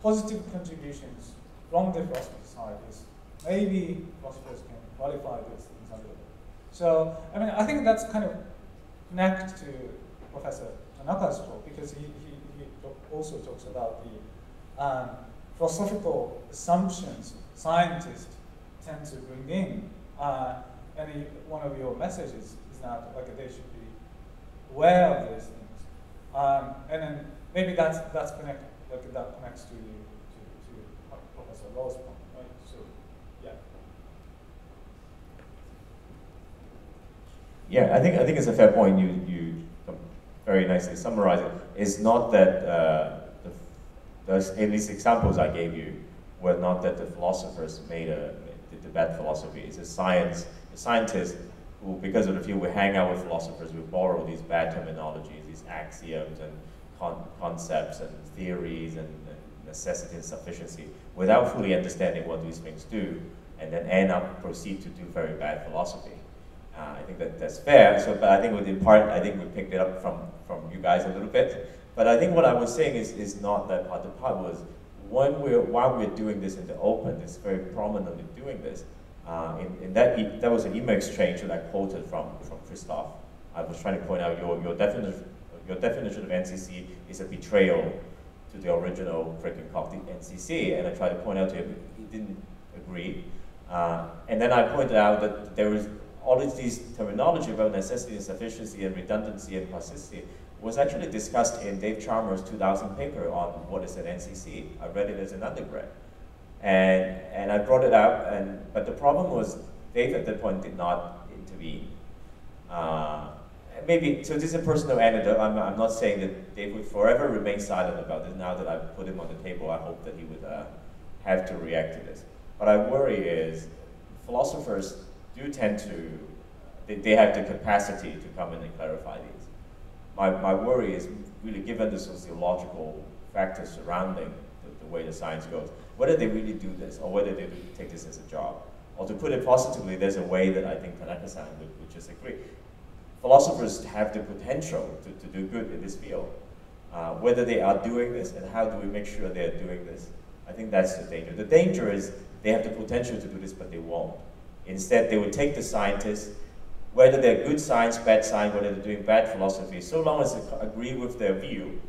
positive contributions from the philosophy side is maybe philosophers can qualify those things a little bit. So, I mean, I think that's kind of connect to Professor Tanaka's talk, because he also talks about the philosophical assumptions scientists tend to bring in. And one of your messages is that like they should be aware of those things. And then maybe that connects to Professor Law's point, right? So, yeah. Yeah, I think it's a fair point. You very nicely summarize it. It's not that at least examples I gave you were not that the philosophers did the bad philosophy. It's the scientists who, because of the field, we hang out with philosophers, we borrow these bad terminologies, these axioms and concepts and theories and necessity and sufficiency without fully understanding what these things do, and then proceed to do very bad philosophy. I think that's fair. So, but I think in part, I think we picked it up from you guys a little bit. But I think what I was saying is not that part. The part was while we're doing this in the open, it's very prominently doing this. That was an email exchange that I quoted from Christoph. I was trying to point out your definition of NCC is a betrayal to the original freaking called the NCC, and I tried to point out to him he didn't agree. And then I pointed out that there was all of these terminology about necessity and sufficiency and redundancy and plasticity was actually discussed in Dave Chalmers' 2000 paper on what is an NCC. I read it as an undergrad. And I brought it up, but the problem was Dave at that point did not intervene. Maybe, so this is a personal anecdote. I'm not saying that Dave would forever remain silent about this. Now that I've put him on the table, I hope that he would have to react to this. What I worry is philosophers do tend to, they have the capacity to come in and clarify these. My worry is really given the sociological factors surrounding the way the science goes, whether they really do this or whether they take this as a job. Or to put it positively, there's a way that I think Tanaka-san would just agree. Philosophers have the potential to do good in this field. Whether they are doing this and how do we make sure they are doing this, I think that's the danger. The danger is they have the potential to do this, but they won't. Instead, they would take the scientists, whether they're good science, bad science, whether they're doing bad philosophy, so long as they agree with their view,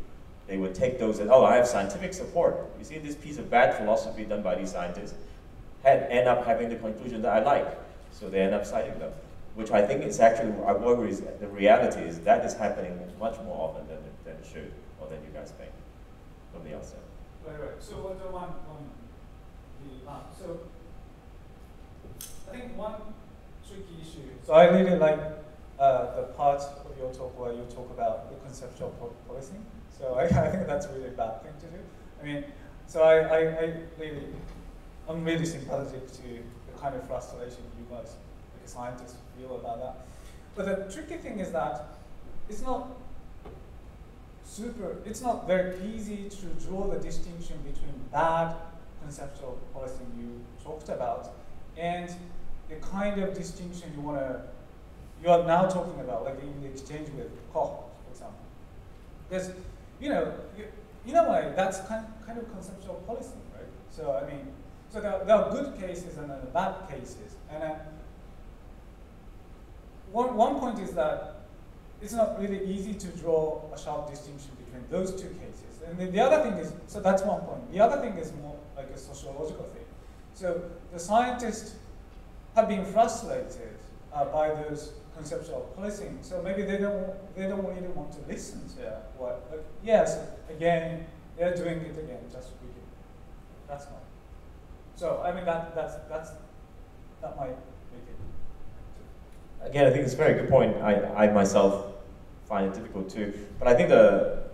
they would take those and, oh, I have scientific support. You see this piece of bad philosophy done by these scientists, end up having the conclusion that I like. So they end up citing them, which I think is actually, I worry is the reality is that is happening much more often than it should, or than you guys think from the outset. Right. So what the so I think one tricky issue. So I really like the part of your talk where you talk about the conceptual policing. So I think that's a really bad thing to do. I mean, so I'm really sympathetic to the kind of frustration you guys, like scientists, feel about that. But the tricky thing is that it's not very easy to draw the distinction between bad conceptual policing you talked about and the kind of distinction you are now talking about, like in the exchange with Koch, for example. Because, in a way, that's kind of conceptual policing, right? So, I mean, So there are good cases and there are bad cases. And one point is that it's not really easy to draw a sharp distinction between those two cases. And the other thing is, so that's one point. The other thing is more like a sociological thing. So the scientists have been frustrated by those conceptual policing. So maybe they don't really want to listen to what. But yes, again, they're doing it again, just repeat. That's fine. So I mean that might make it. Again, I think it's a very good point. I myself find it difficult too. But I think the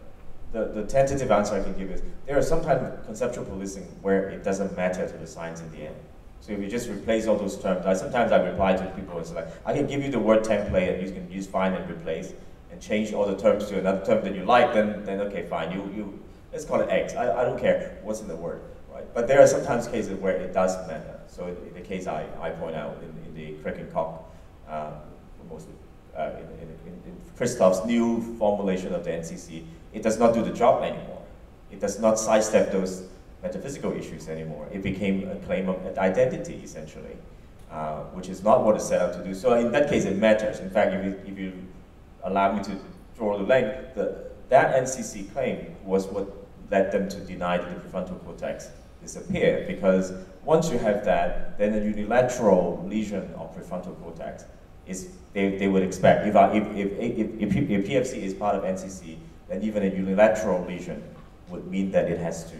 tentative answer I can give is there are some kind of conceptual policing where it doesn't matter to the science in the end. So if you just replace all those terms, sometimes I reply to people and say like, I can give you the word template and you can use find and replace and change all the terms to another term that you like, then okay, fine. You let's call it X. I don't care what's in the word, right? But there are sometimes cases where it does matter. So in the case I point out in the Kraken Cock, mostly in Christoph's new formulation of the NCC, it does not do the job anymore. It does not sidestep those metaphysical issues anymore. It became a claim of identity, essentially, which is not what it's set out to do. So in that case, it matters. In fact, if you allow me to draw the link, that NCC claim was what led them to deny that the prefrontal cortex disappeared, because once you have that, then a unilateral lesion of prefrontal cortex is, they would expect, if PFC is part of NCC, then even a unilateral lesion would mean that it has to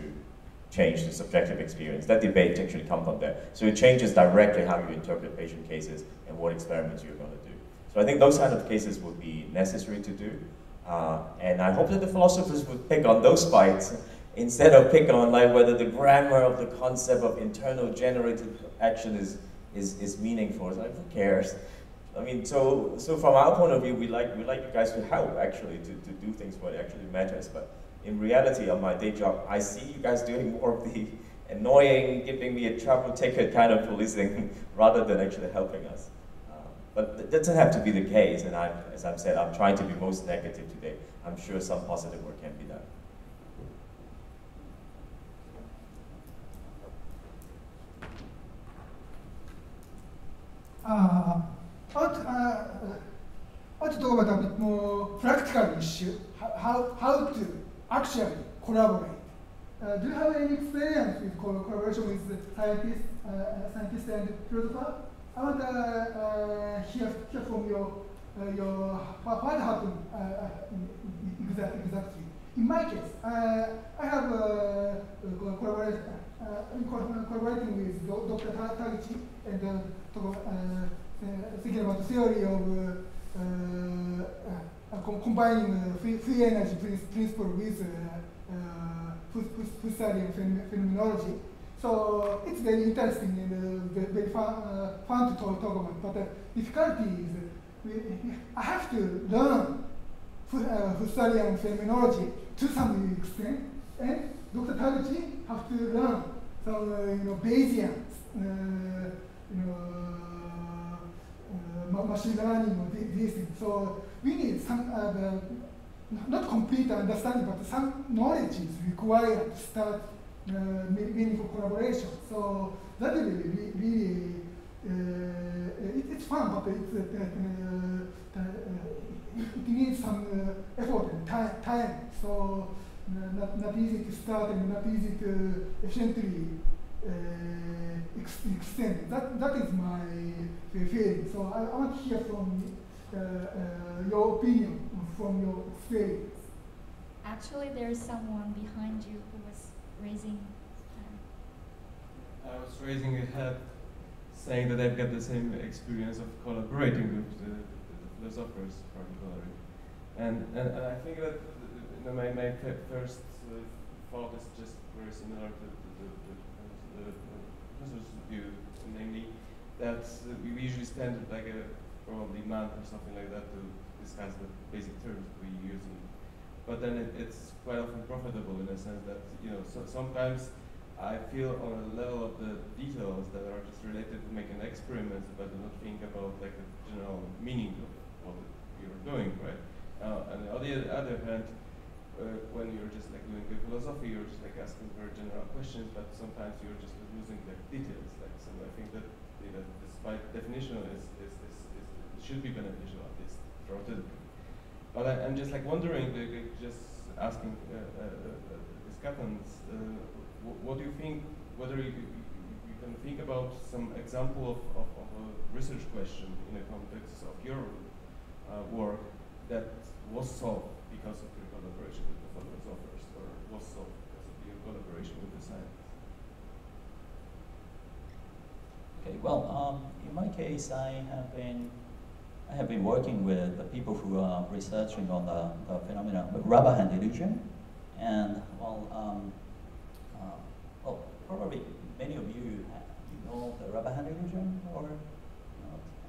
change the subjective experience. That debate actually comes from there. So it changes directly how you interpret patient cases and what experiments you're going to do. So I think those kind of cases would be necessary to do. And I hope that the philosophers would pick on those fights instead of pick on like whether the grammar of the concept of internal generative action is meaningful. It's like, who cares? I mean, so from our point of view, we like you guys to help actually to do things what actually matters. But in reality, on my day job, I see you guys doing more of the annoying, giving me a trouble ticket kind of policing rather than actually helping us. But that doesn't have to be the case, and as I've said, I'm trying to be most negative today. I'm sure some positive work can be done. I want to talk about a bit more practical issue, how to actually collaborate. Do you have any experience with collaboration with scientists and philosophers? I want to hear from what happened exactly. In my case, I have collaborating with Dr. Taguchi and thinking about the theory of combining free energy principle with Husserlian phenomenology. So it's very interesting and very fun to talk about. But the difficulty is I have to learn Husserlian phenomenology to some extent, and Dr. Taguchi have to learn some Bayesian machine learning or these things. So we need some not complete understanding, but some knowledge is required to start meaningful collaboration. So that is really it's fun, but it needs some effort and time. So not easy to start and not easy to efficiently extend. That is my feeling. So I want to hear from your opinion, from your experience. Actually, there's someone behind you who was raising hand. I was raising a hand saying that I've got the same experience of collaborating with the philosophers particularly. And I think that my first thought is just very similar to the professor's view, namely that we usually spend like probably a month or something like that to discuss the basic terms we use. But then it's quite often profitable in a sense that, sometimes I feel on a level of the details that are just related to making experiments, but do not think about like the general meaning of what you're doing, right? And on the other hand, when you're just like doing the philosophy, you're just like asking very general questions, but sometimes you're just losing like details. Like, so I think that by definition should be beneficial at least for autism. But I'm just like wondering, just asking discussants, what do you think? Whether you can think about some example of a research question in the context of your work that was solved because of your collaboration with the philosophers, or was solved because of your collaboration with the scientists? Okay, well, in my case, I have been working with the people who are researching on the phenomenon of rubber hand illusion, and well, probably many of you know the rubber hand illusion, or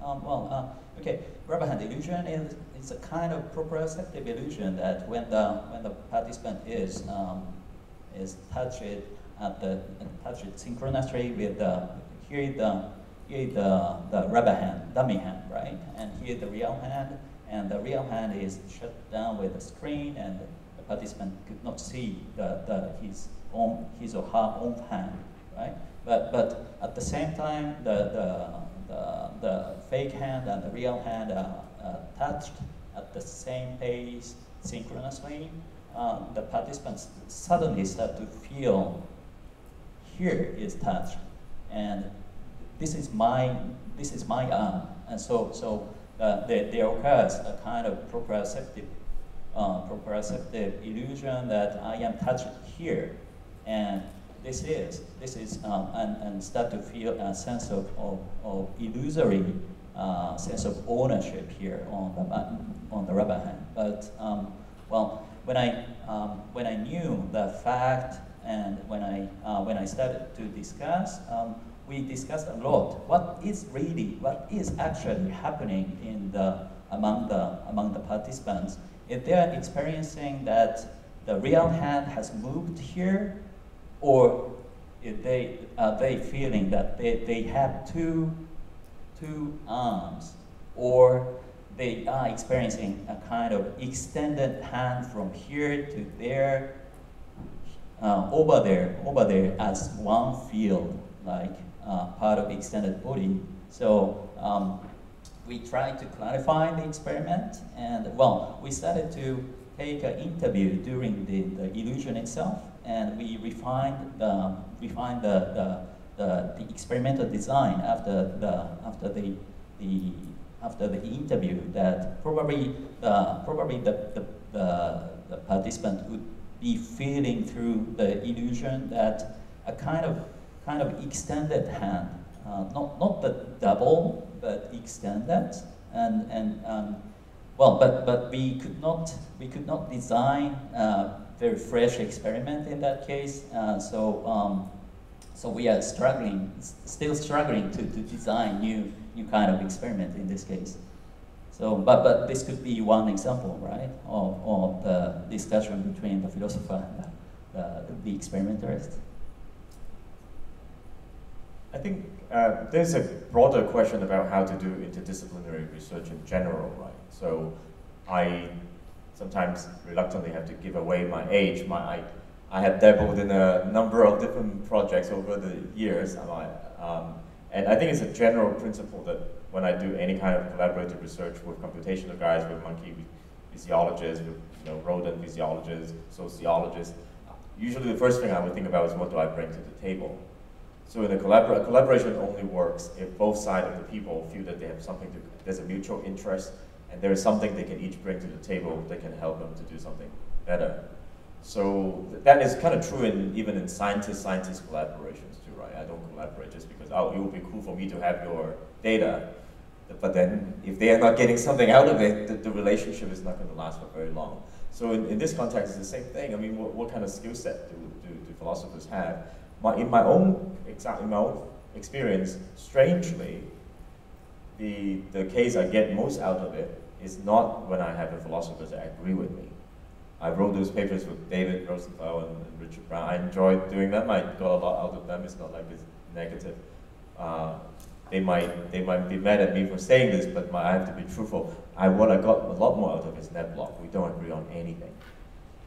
not? Okay, rubber hand illusion is a kind of proprioceptive illusion that when the participant is touched synchronously with the rubber hand, dummy hand, right? And here the real hand, and the real hand is shut down with a screen, and the participant could not see his or her own hand, right? But at the same time, the fake hand and the real hand are touched at the same pace synchronously. The participants suddenly start to feel here is touched, and this is my arm, and so there occurs a kind of proprioceptive illusion that I am touched here, and this is and start to feel a sense of illusory sense of ownership here on the rubber hand. But well, when I knew the fact, and when I started to discuss, we discussed a lot what is actually happening among the participants. If they are experiencing that the real hand has moved here, or if are they feeling that they have two arms, or they are experiencing a kind of extended hand from here to there, over there as one field, like part of extended body. So we tried to clarify the experiment, and well, we started to take an interview during the illusion itself, and we refined the experimental design after the interview. That probably the participant would be feeling through the illusion that a kind of extended hand, not the double, but extended, and well, but we could not design a very fresh experiment in that case. So we are still struggling to design new kind of experiment in this case. So, but this could be one example, right, of the discussion between the philosopher and the experimentalist. I think there's a broader question about how to do interdisciplinary research in general, right? So I sometimes reluctantly have to give away my age. I have dabbled in a number of different projects over the years, and I think it's a general principle that when I do any kind of collaborative research with computational guys, with monkey physiologists, with rodent physiologists, sociologists, usually the first thing I would think about is what do I bring to the table. So in a collaboration only works if both sides of the people feel that they have there's a mutual interest, and there is something they can each bring to the table that can help them to do something better. So that is kind of true even in scientist collaborations too, right? I don't collaborate just because, it would be cool for me to have your data, but then if they are not getting something out of it, the relationship is not going to last for very long. So in this context, it's the same thing. I mean, what kind of skill set do philosophers have? In my own experience, strangely, the case I get most out of it is not when I have a philosopher that agree with me. I wrote those papers with David Rosenthal and Richard Brown. I enjoyed doing them. I got a lot out of them. It's not like it's negative. They might be mad at me for saying this, but I have to be truthful. What I got a lot more out of is NetBlock. We don't agree on anything.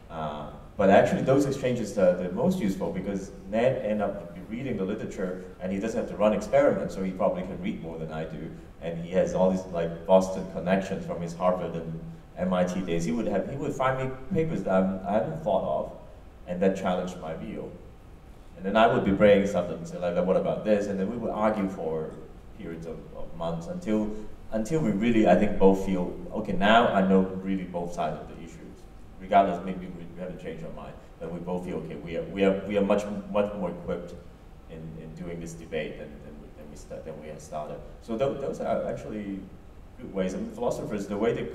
But actually, those exchanges are the most useful because Ned ends up reading the literature, and he doesn't have to run experiments, so he probably can read more than I do. And he has all these like Boston connections from his Harvard and MIT days. He would find me papers that I hadn't thought of, and that challenged my view. And then I would be bringing something and say like, what about this? And then we would argue for periods of months until we really, I think, both feel okay. Now I know really both sides of the issues. Regardless, maybe we haven't changed our mind, but we both feel okay. We are much more equipped in doing this debate than we had started. So those are actually good ways. I mean, philosophers, the way they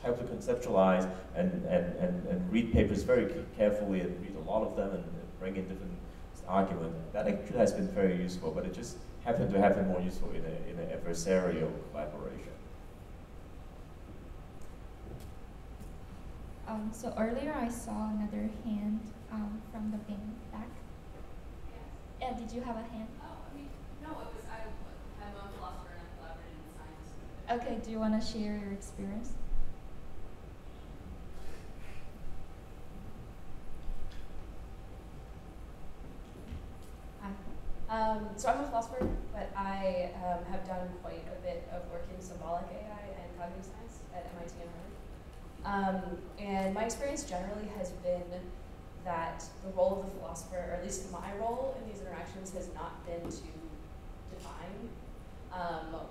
help to conceptualize and read papers very carefully and read a lot of them and bring in different arguments, that actually has been very useful. But it just happened to have been more useful in an adversarial collaboration. So earlier I saw another hand from the back. Yeah, did you have a hand? No, I'm a philosopher and I collaborated in science. Okay, do you want to share your experience? So I'm a philosopher, but I have done quite a bit of work in symbolic AI and cognitive science at MIT and Harvard. And my experience generally has been that the role of the philosopher, or at least my role in these interactions, has not been to define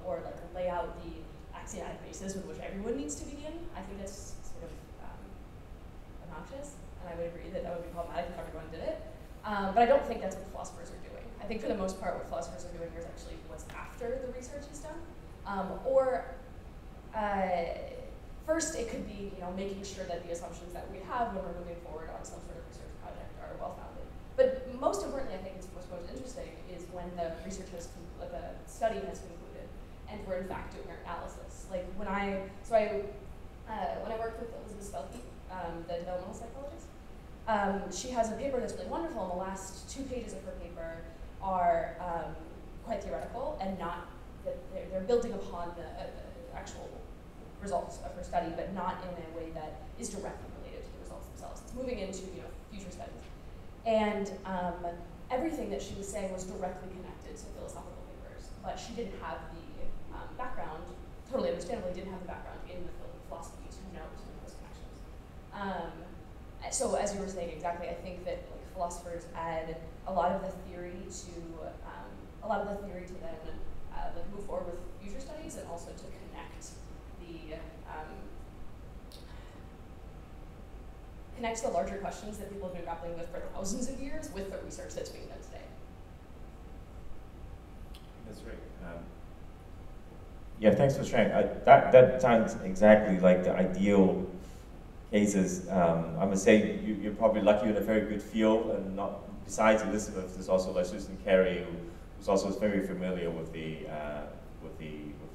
or like lay out the axiomatic basis with which everyone needs to begin. I think that's sort of obnoxious, and I would agree that that would be problematic if everyone did it. But I don't think that's what philosophers are doing. I think for the most part what philosophers are doing here is actually what's after the research is done. First it could be making sure that the assumptions that we have when we're moving forward on some sort of research project are well-founded. But most importantly, I think what's most interesting is when the research has, the study has concluded and we're in fact doing our analysis. Like when I worked with Elizabeth Spelke, the developmental psychologist, she has a paper that's really wonderful, and the last 2 pages of her paper are quite theoretical and not that they're building upon the actual results of her study, but not in a way that is directly related to the results themselves. It's moving into future studies, and everything that she was saying was directly connected to philosophical papers, but she didn't have the background. Totally understandably, didn't have the background in the philosophy to know some of those connections. So as you were saying exactly, I think that philosophers add a lot of the theory to then move forward with future studies, and also to connect the larger questions that people have been grappling with for thousands of years with the research that's being done today. That's right. Yeah, thanks for sharing. That sounds exactly like the ideal cases. I must say you're probably lucky in a very good field, and not besides Elizabeth, there's also like Susan Carey, who's also very familiar with the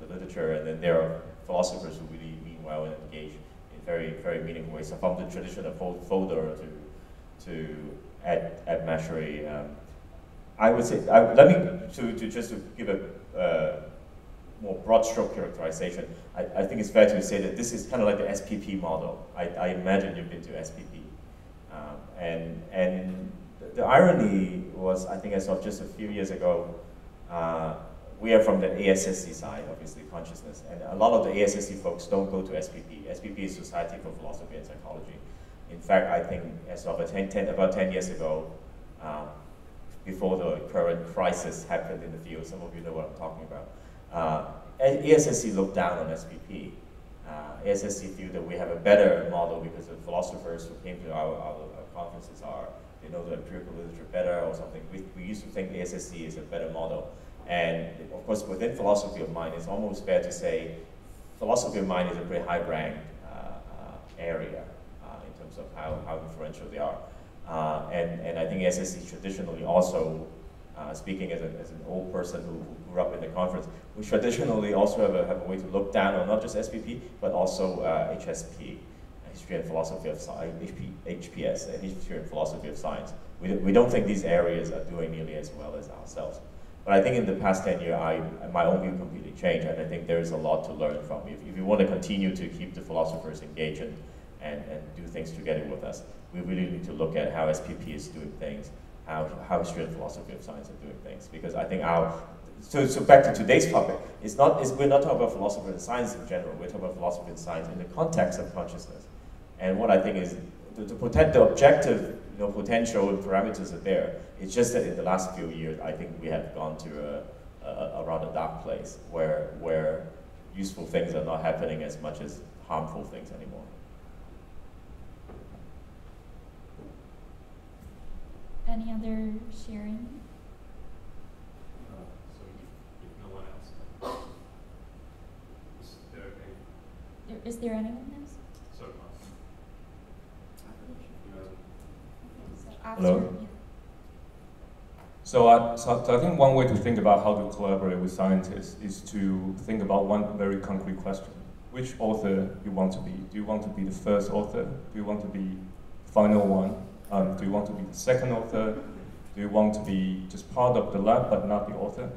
literature, and then there are philosophers who really mean well and engage in very meaningful ways. So from the tradition of Fodor to Ed Mashery, I would say just to give a more broad stroke characterization, I think it's fair to say that this is kind of like the SPP model. I imagine you've been to SPP. And the irony was, I think I saw just a few years ago, we are from the ASSC side, obviously, consciousness, and a lot of the ASSC folks don't go to SPP. SPP is Society for Philosophy and Psychology. In fact, I think as of about 10 years ago, before the current crisis happened in the field, some of you know what I'm talking about, ASSC looked down on SPP. ASSC feel that we have a better model because the philosophers who came to our conferences they know the empirical literature better or something. We used to think ASSC is a better model. And of course, within philosophy of mind, it's almost fair to say philosophy of mind is a pretty high-ranked area in terms of how influential they are. And I think ASSC traditionally also, speaking as an old person who grew up in the conference, we traditionally also have a way to look down on not just SPP, but also HSP, History and Philosophy of Science, HPS, History and Philosophy of Science. We don't think these areas are doing nearly as well as ourselves. But I think in the past 10 years, my own view completely changed, and I think there is a lot to learn from. If you want to continue to keep the philosophers engaged and do things together with us. We really need to look at how SPP is doing things, how history and philosophy of science are doing things, because I think so back to today's topic, we're not talking about philosophy and science in general, we're talking about philosophy and science in the context of consciousness. And what I think is, the objective potential and parameters are there. It's just that in the last few years, I think we have gone to a rather dark place where useful things are not happening as much as harmful things anymore. Any other sharing? So if no one else, Is there anyone else? Sorry. So after, Hello? yeah. So I think one way to think about how to collaborate with scientists is to think about one very concrete question. Which author do you want to be? Do you want to be the first author? Do you want to be the final one? Do you want to be the second author? Do you want to be just part of the lab but not the author?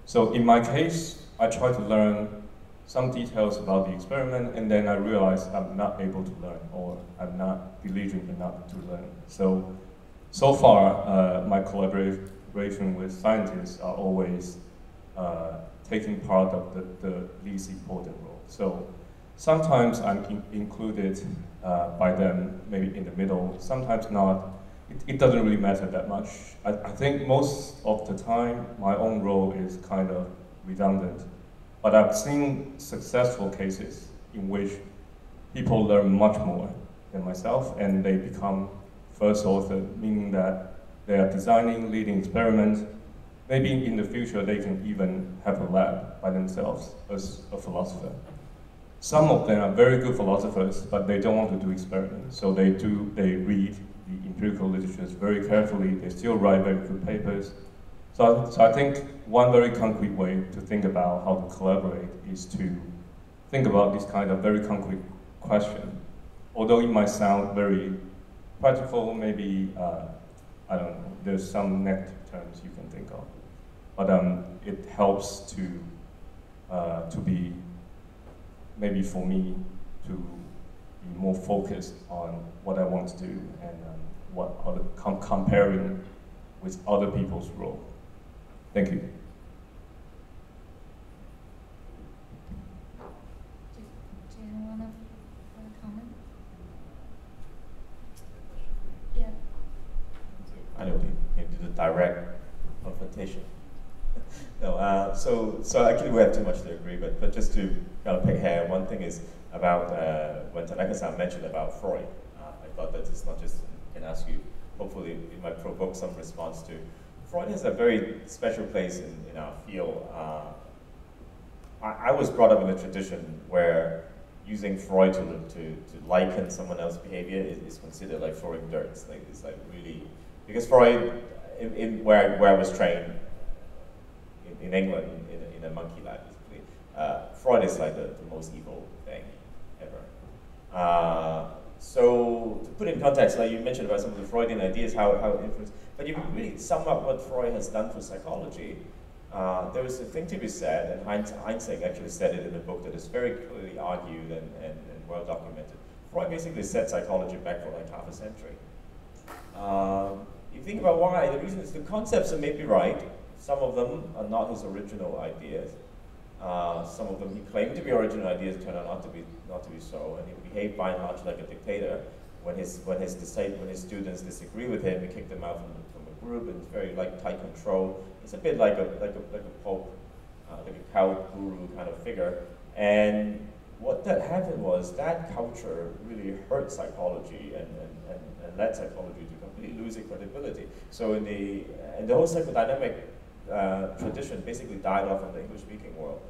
So in my case, I try to learn some details about the experiment, and then I realize I'm not able to learn, or I'm not diligent enough to learn. So far, my collaboration with scientists are always taking part of the least important role. So sometimes I'm included by them, maybe in the middle, sometimes not. It doesn't really matter that much. I think most of the time, my own role is kind of redundant. But I've seen successful cases in which people learn much more than myself, and they become first author, meaning that they are designing, leading experiments. Maybe in the future they can even have a lab by themselves as a philosopher. Some of them are very good philosophers, but they don't want to do experiments. So they read the empirical literatures very carefully, they still write very good papers. So I think one very concrete way to think about how to collaborate is to think about this kind of very concrete question. Although it might sound very practical, maybe, I don't know, there's some negative terms you can think of. But it helps to be, maybe for me, to be more focused on what I want to do and comparing with other people's role. Thank you. Do you want to comment? Yeah. I know you do the direct confrontation. No, so actually we have too much to agree, but just to kind of pick hair, one thing is about when Tanaka-san mentioned about Freud. I thought that it's not just, I can ask you, hopefully it might provoke some response to. Freud has a very special place in our field. I was brought up in a tradition where using Freud to liken someone else's behavior is considered like throwing dirt. It's like really, because Freud, where I was trained in England, in a monkey lab, basically, Freud is like the most evil thing ever. So to put in context, like you mentioned about some of the Freudian ideas, how it influenced, but you really sum up what Freud has done for psychology. There was a thing to be said, and Heinzig actually said it in a book that is very clearly argued and well documented. Freud basically set psychology back for like half a century. You think about why, the reason is the concepts are maybe right. Some of them are not his original ideas. Some of them he claimed to be original ideas turned out not to be so, and he behaved by and large like a dictator. When his students disagree with him, he kicked them out from a group, and it's very like tight control. It's a bit like a pope, like a cow guru kind of figure. And what that happened was that culture really hurt psychology and led psychology to completely lose its credibility. So in the whole psychodynamic tradition basically died off in the English-speaking world.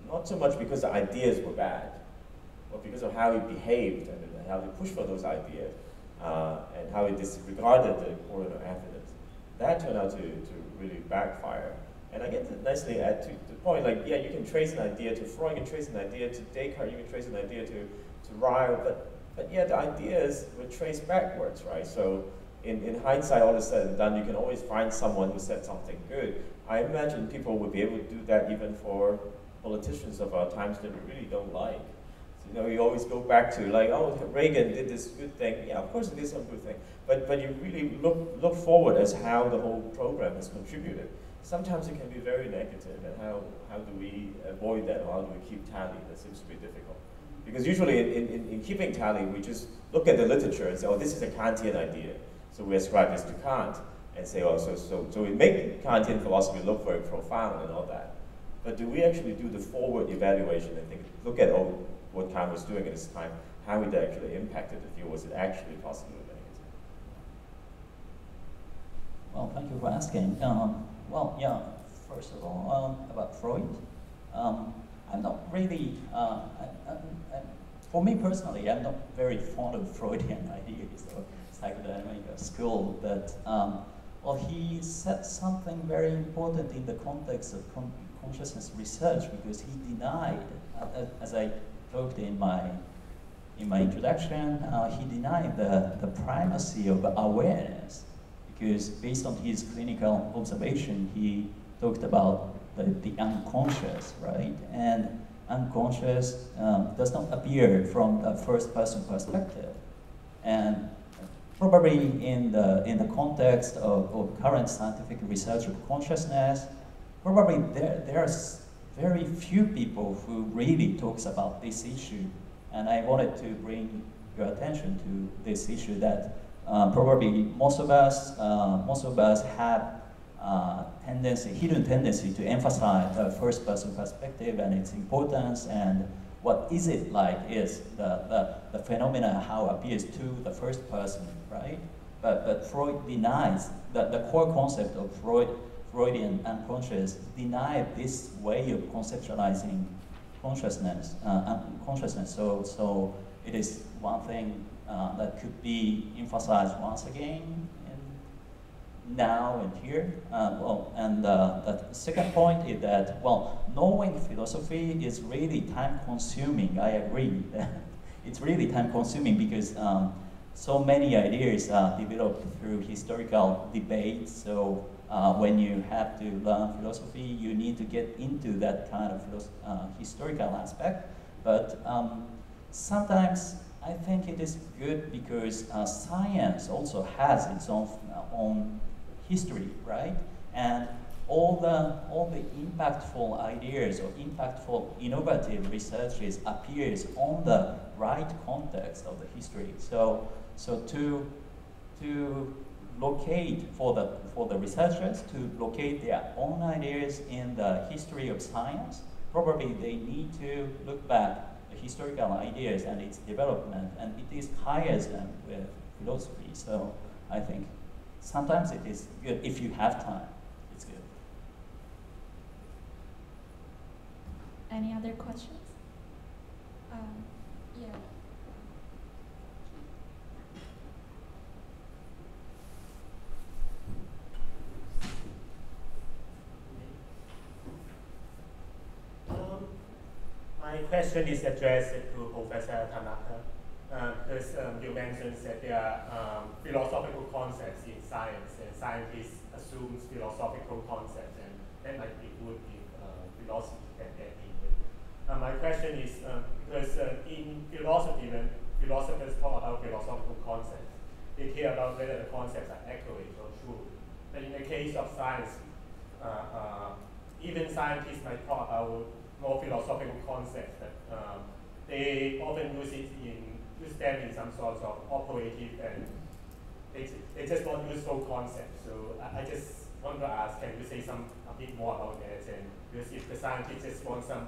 Not so much because the ideas were bad, but because of how he behaved and how he pushed for those ideas, and how he disregarded the important evidence. That turned out to really backfire. And I get to nicely add to the point, like, yeah, you can trace an idea to Freud, you can trace an idea to Descartes, you can trace an idea to Ryle, but yeah, the ideas were traced backwards, right? So in hindsight, all is said and done, you can always find someone who said something good. I imagine people would be able to do that even for politicians of our times that we really don't like. You know, you always go back to like, oh, Reagan did this good thing. Yeah, of course it is some good thing. But you really look forward as how the whole program has contributed. Sometimes it can be very negative, and how do we avoid that, or how do we keep tally? That seems to be difficult. Because usually in keeping tally, we just look at the literature and say, oh, this is a Kantian idea. So we ascribe this to Kant and say, oh, so we make Kantian philosophy look very profound and all that. But do we actually do the forward evaluation and think, look at what Kant was doing at this time, how it actually impacted the field? Was it actually positive or negative? Well, thank you for asking. Well, yeah, first of all, about Freud. I'm not really, for me personally, I'm not very fond of Freudian ideas or psychodynamic school, but well, he said something very important in the context of consciousness research, because he denied, as I talked in my introduction, he denied the primacy of awareness, because based on his clinical observation, he talked about the unconscious, right? And unconscious does not appear from the first-person perspective, and probably in the context of current scientific research of consciousness, probably there's very few people who really talks about this issue, and I wanted to bring your attention to this issue that probably most of us have hidden tendency to emphasize the first-person perspective and its importance, and what is it like is the phenomena how it appears to the first person, right? But Freud denies that the core concept of Freudian unconscious denied this way of conceptualizing consciousness. So it is one thing that could be emphasized once again now and here. The second point is that, well, knowing philosophy is really time-consuming. I agree that it's really time-consuming because so many ideas are developed through historical debates. So when you have to learn philosophy, you need to get into that kind of historical aspect. But sometimes I think it is good because science also has its own history, right? And all the impactful ideas or impactful innovative researches appears on the right context of the history. So to locate for the researchers to locate their own ideas in the history of science, probably they need to look back the historical ideas and its development, and it is higher than with philosophy. So I think sometimes it is good if you have time. It's good. Any other questions? Yeah. My question is addressed to Professor Tanaka. Because you mentioned that there are philosophical concepts in science, and scientists assume philosophical concepts, and that might be good if philosophy can get into it. My question is, because in philosophy, when philosophers talk about philosophical concepts, they care about whether the concepts are accurate or true. But in the case of science, even scientists might talk about more philosophical concepts that they often use them in some sorts of operative, and they just want useful concepts. So I just want to ask, can you say a bit more about that? And because if the scientist just wants some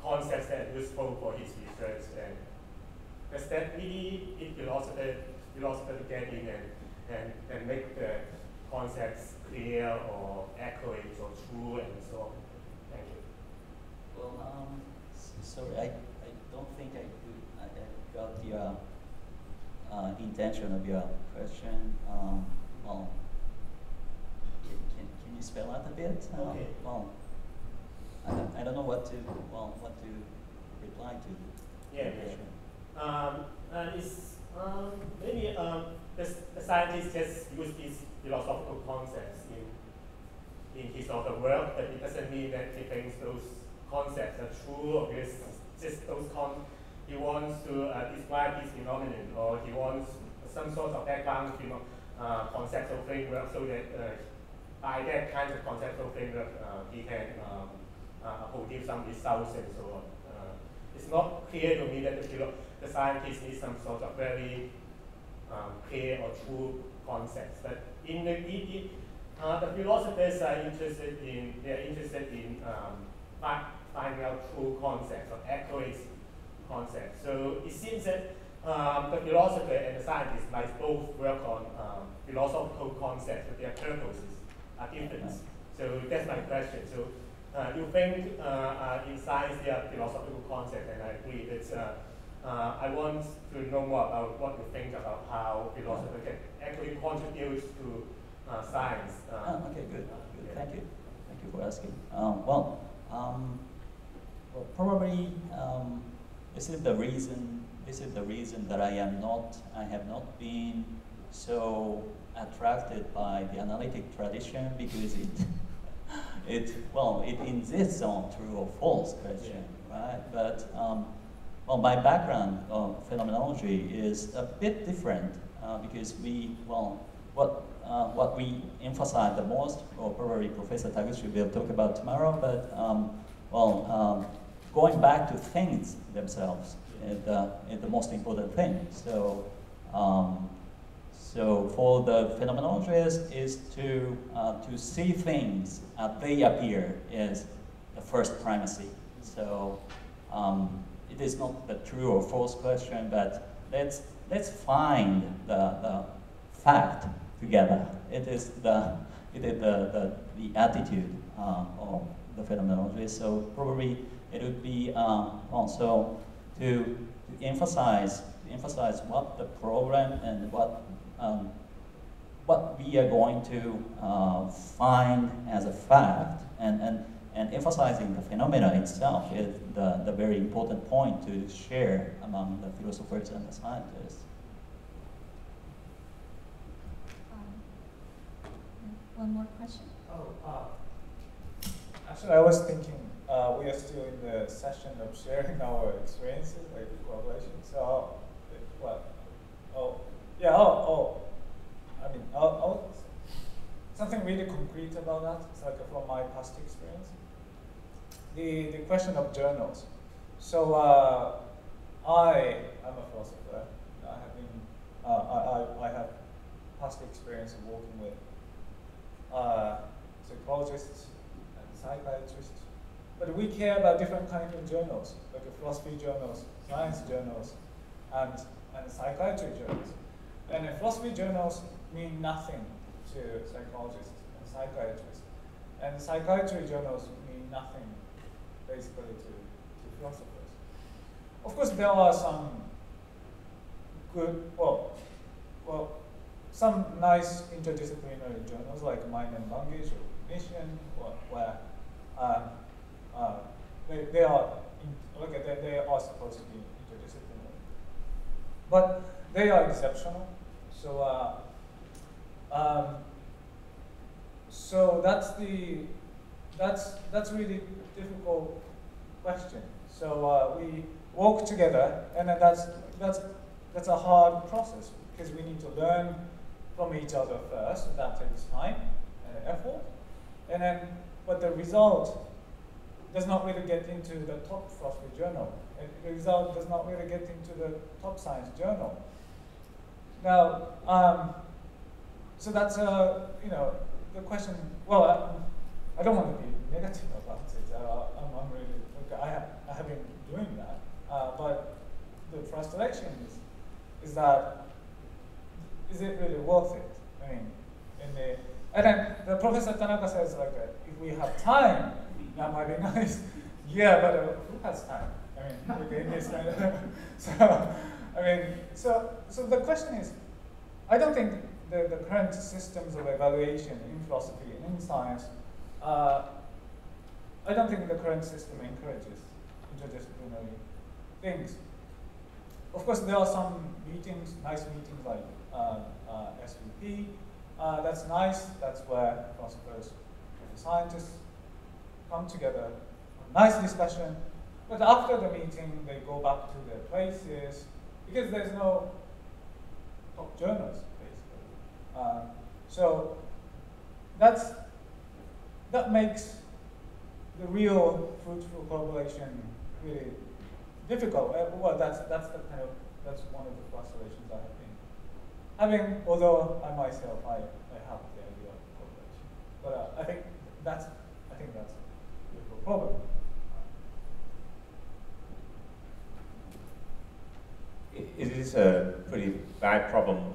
concepts that are useful for his research, and does that really need philosopher to get in and make the concepts clear or accurate or true and so on? Thank you. Well, sorry, I don't think I got your intention of your question. Well, can you spell out a bit? Okay. Well, I don't know what to reply to. Yeah. It's maybe the scientists just use these philosophical concepts in his or her work, but it doesn't mean that he thinks those concepts are true, or because just those he wants to describe this phenomenon, or he wants some sort of background conceptual framework, so that by that kind of conceptual framework, he can produce some results and so on. It's not clear to me that the scientist needs some sort of very clear or true concepts. But in the philosophers are interested in finding out true concepts or accurate concepts. So it seems that the philosopher and the scientist might both work on philosophical concepts, but their purposes are different. So that's my question. So you think in science there are philosophical concepts, and I agree that I want to know more about what you think about how philosophy can actually contribute to science. Okay, good. Yeah. Thank you. Thank you for asking. Well, probably this is the reason. This is the reason that I have not been so attracted by the analytic tradition, because it insists on true or false question, right? But well, my background of phenomenology is a bit different because what we emphasize the most, or probably Professor Taguchi will talk about tomorrow, but going back to things themselves is the most important thing. So, so for the phenomenologist is to see things as they appear is the first primacy. So it is not the true or false question, but let's find the fact together. It is the attitude of the phenomenologist. So probably it would be also to emphasize what the program and what we are going to find as a fact, and emphasizing the phenomena itself is the very important point to share among the philosophers and the scientists. One more question. Actually, I was thinking we are still in the session of sharing our experiences, like collaboration. So, I'll something really concrete about that. It's like from my past experience. The question of journals. So I am a philosopher. I have past experience of working with psychologists and psychiatrists, but we care about different kinds of journals, like philosophy journals, science journals, and psychiatry journals. And philosophy journals mean nothing to psychologists and psychiatrists, and psychiatry journals mean nothing basically to philosophers. Of course, there are some good, some nice interdisciplinary journals like Mind and Language or Cognition, where they are supposed to be interdisciplinary, but they are exceptional. So so that's really difficult question. So we work together, and then that's a hard process because we need to learn from each other first, and that takes time and effort. And then, but the result does not really get into the top philosophy journal. And the result does not really get into the top science journal. Now, so that's the question. Well, I don't want to be negative about it. I'm really I have been doing that, but the frustration is that. Is it really worth it? I mean, and then the Professor Tanaka says like, if we have time, that might be nice. Yeah, but who has time? I mean, in this kind of so the question is, I don't think the current systems of evaluation in philosophy and in science, I don't think the current system encourages interdisciplinary things. Of course, there are some meetings, nice meetings like SVP. That's nice. That's where philosophers and scientists come together, nice discussion, But after the meeting, they go back to their places because there's no top journals, basically. So that makes the real fruitful collaboration really difficult. Well, that's one of the frustrations I have been having. Although I myself I have the idea of collaboration, but I think that's a difficult problem. It is a pretty bad problem.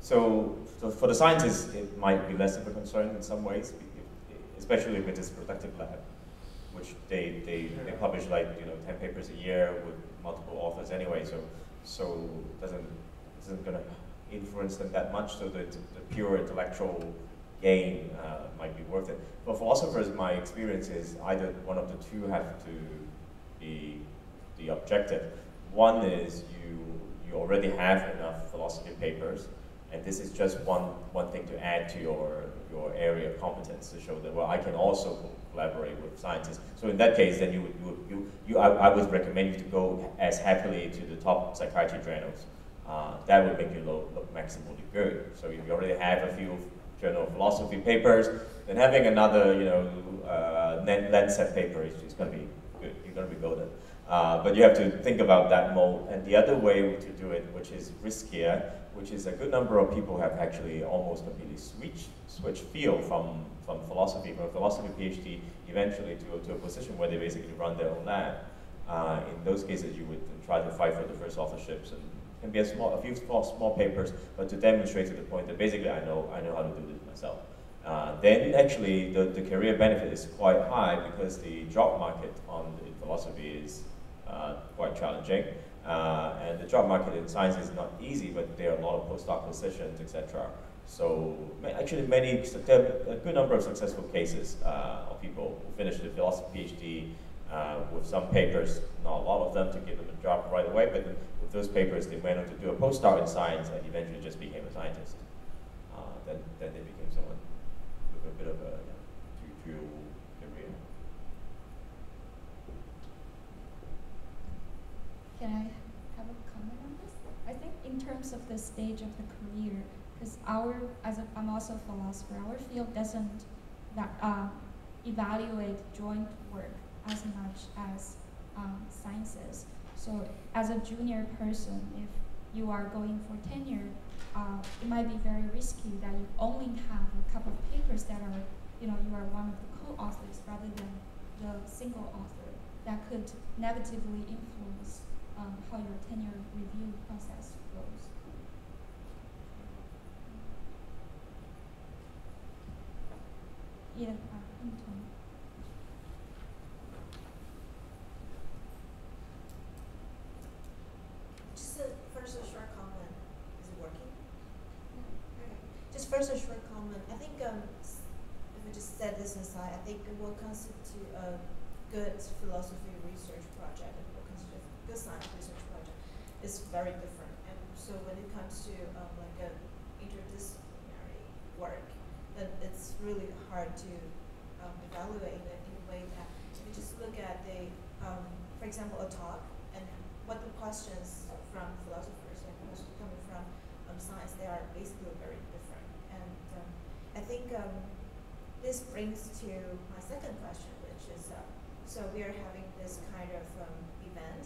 So for the scientists, it might be less of a concern in some ways, especially if it is productive lab, which they publish like 10 papers a year with multiple authors anyway. So it isn't going to influence them that much. So the pure intellectual gain might be worth it. For philosophers, my experience is either one of the two have to be the objective. One is you already have enough philosophy papers, and this is just one thing to add to your area of competence to show that, well, I can also collaborate with scientists. So in that case, then I would recommend you to go as happily to the top psychiatry journals. That would make you look maximally good. So if you already have a few journal of philosophy papers, then having another Lancet paper is going to be good. You're going to be golden. But you have to think about that more. And the other way to do it, which is riskier, which is a good number of people have actually almost completely switched field from a philosophy PhD eventually to a position where they basically run their own lab. In those cases, you would try to fight for the first authorships, and it can be a few small papers, but to demonstrate to the point that basically I know how to do this myself. Then actually the career benefit is quite high because the job market in philosophy is quite challenging. And the job market in science is not easy, but there are a lot of postdoc positions, etc. So actually there are a good number of successful cases of people who finished the philosophy PhD with some papers, not a lot of them to give them a job right away, but with those papers they went on to do a postdoc in science and eventually just became a scientist. Then they became someone with a bit of a dual career. Can I have a comment on this? I think in terms of the stage of the career, because I'm also a philosopher, our field doesn't evaluate joint work as much as sciences. So as a junior person, if you are going for tenure, it might be very risky that you only have a couple of papers that are, you are one of the co-authors rather than the single author. That could negatively influence how your tenure review process goes. Yeah, intern. First a short comment. Is it working? Yeah. Okay. Just first a short comment. I think if we just set this aside, I think what constitutes a good philosophy research project and what constitutes a good science research project is very different. And so when it comes to like an interdisciplinary work, then it's really hard to evaluate it in a way that if you just look at for example, a talk and what the questions from philosophers and questions coming from science, they are basically very different. And I think this brings to my second question, which is, so we are having this kind of event,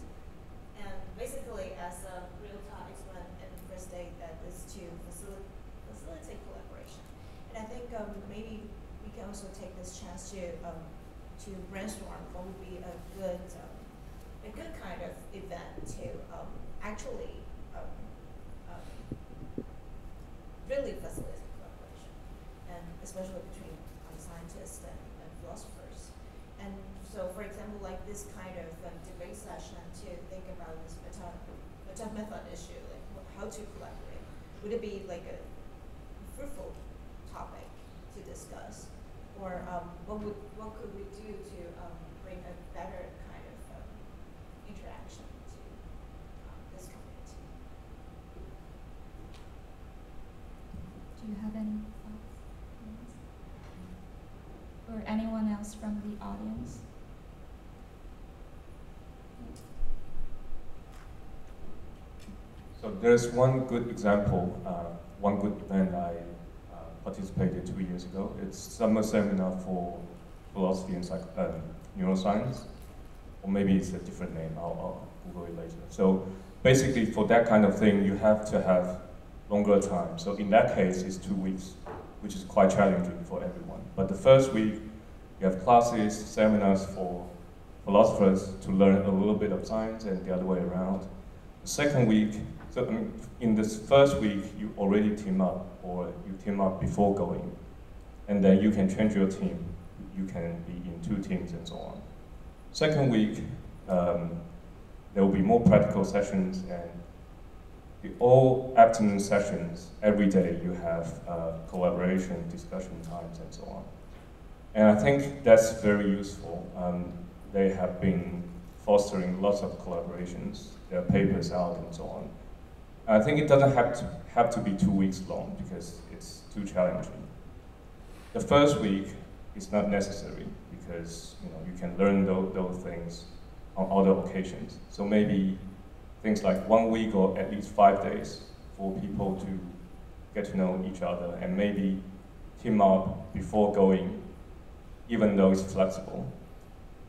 and basically as Ryota explained in the first day, that is to facilitate collaboration. And I think maybe we can also take this chance to brainstorm what would be a good kind of event to actually really facilitate collaboration, and especially between scientists and philosophers. And so, for example, like this kind of debate session to think about this meta method issue, like how to collaborate. Would it be like a fruitful topic to discuss, or what could we do to bring a better kind of interaction to this community? Do you have any thoughts? Or anyone else from the audience? So there's one good example, one good event I participated 2 years ago. It's summer seminar for philosophy and neuroscience, or maybe it's a different name. I'll Google it later. So basically, for that kind of thing, you have to have longer time. So in that case, it's 2 weeks, which is quite challenging for everyone. But the first week, you have classes, seminars for philosophers to learn a little bit of science and the other way around. The second week, so in this first week, you already team up, or you team up before going. And then you can change your team. You can be in 2 teams and so on. Second week, there will be more practical sessions, and all afternoon sessions, every day you have collaboration, discussion times, and so on. And I think that's very useful. They have been fostering lots of collaborations. There are papers out and so on. I think it doesn't have to be 2 weeks long because it's too challenging. The first week is not necessary because you can learn those things on other occasions. So maybe things like 1 week or at least 5 days for people to get to know each other and maybe team up before going, even though it's flexible.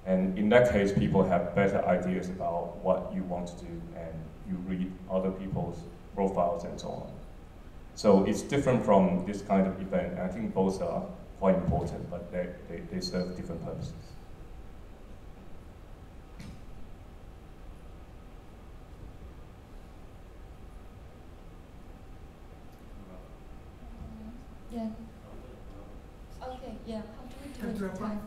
And in that case, people have better ideas about what you want to do, and you read other people's profiles and so on. So it's different from this kind of event. I think both are quite important, but they serve different purposes. Yeah. Okay, yeah. How do we do it? Time?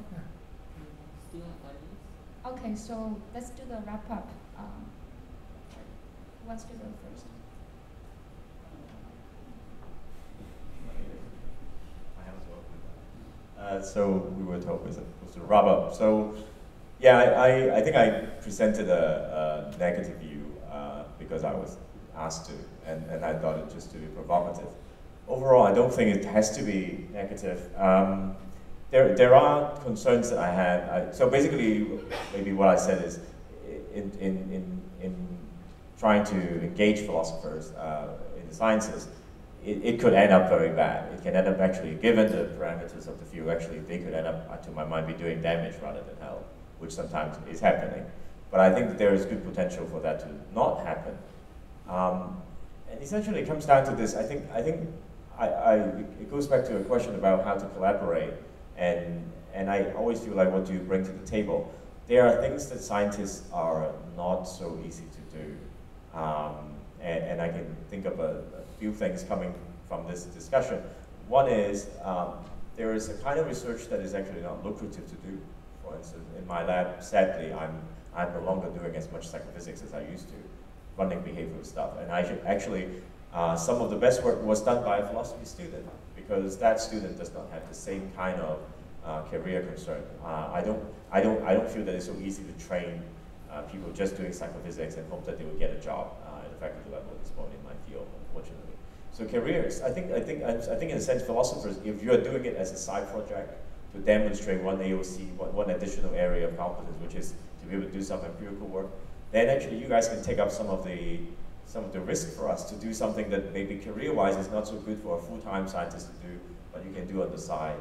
Okay, so let's do the wrap up. Who wants to go first? So we were supposed to wrap up. So yeah, I think I presented a negative view because I was asked to, and I thought it just to be provocative. Overall, I don't think it has to be negative. There are concerns that I had. So basically, maybe what I said is, in trying to engage philosophers in the sciences, it could end up very bad. It can end up actually, given the parameters of the field, actually they could end up, to my mind, be doing damage rather than help, which sometimes is happening. But I think that there is good potential for that to not happen. And essentially, it comes down to this. I think it goes back to a question about how to collaborate. And I always feel like, what do you bring to the table? There are things that scientists are not so easy to do. And I can think of a few things coming from this discussion. One is, there is a kind of research that is actually not lucrative to do. For instance, in my lab, sadly, I'm no longer doing as much psychophysics as I used to, running behavioral stuff. And actually, some of the best work was done by a philosophy student, because that student does not have the same kind of career concern. I don't feel that it's so easy to train people just doing psychophysics and hope that they will get a job at the faculty level at this point in my field, unfortunately. So careers, I think in a sense, philosophers, if you are doing it as a side project to demonstrate one AOC, one additional area of competence, which is to be able to do some empirical work, then actually you guys can take up some of the risk for us to do something that maybe career-wise is not so good for a full-time scientist to do, but you can do on the side.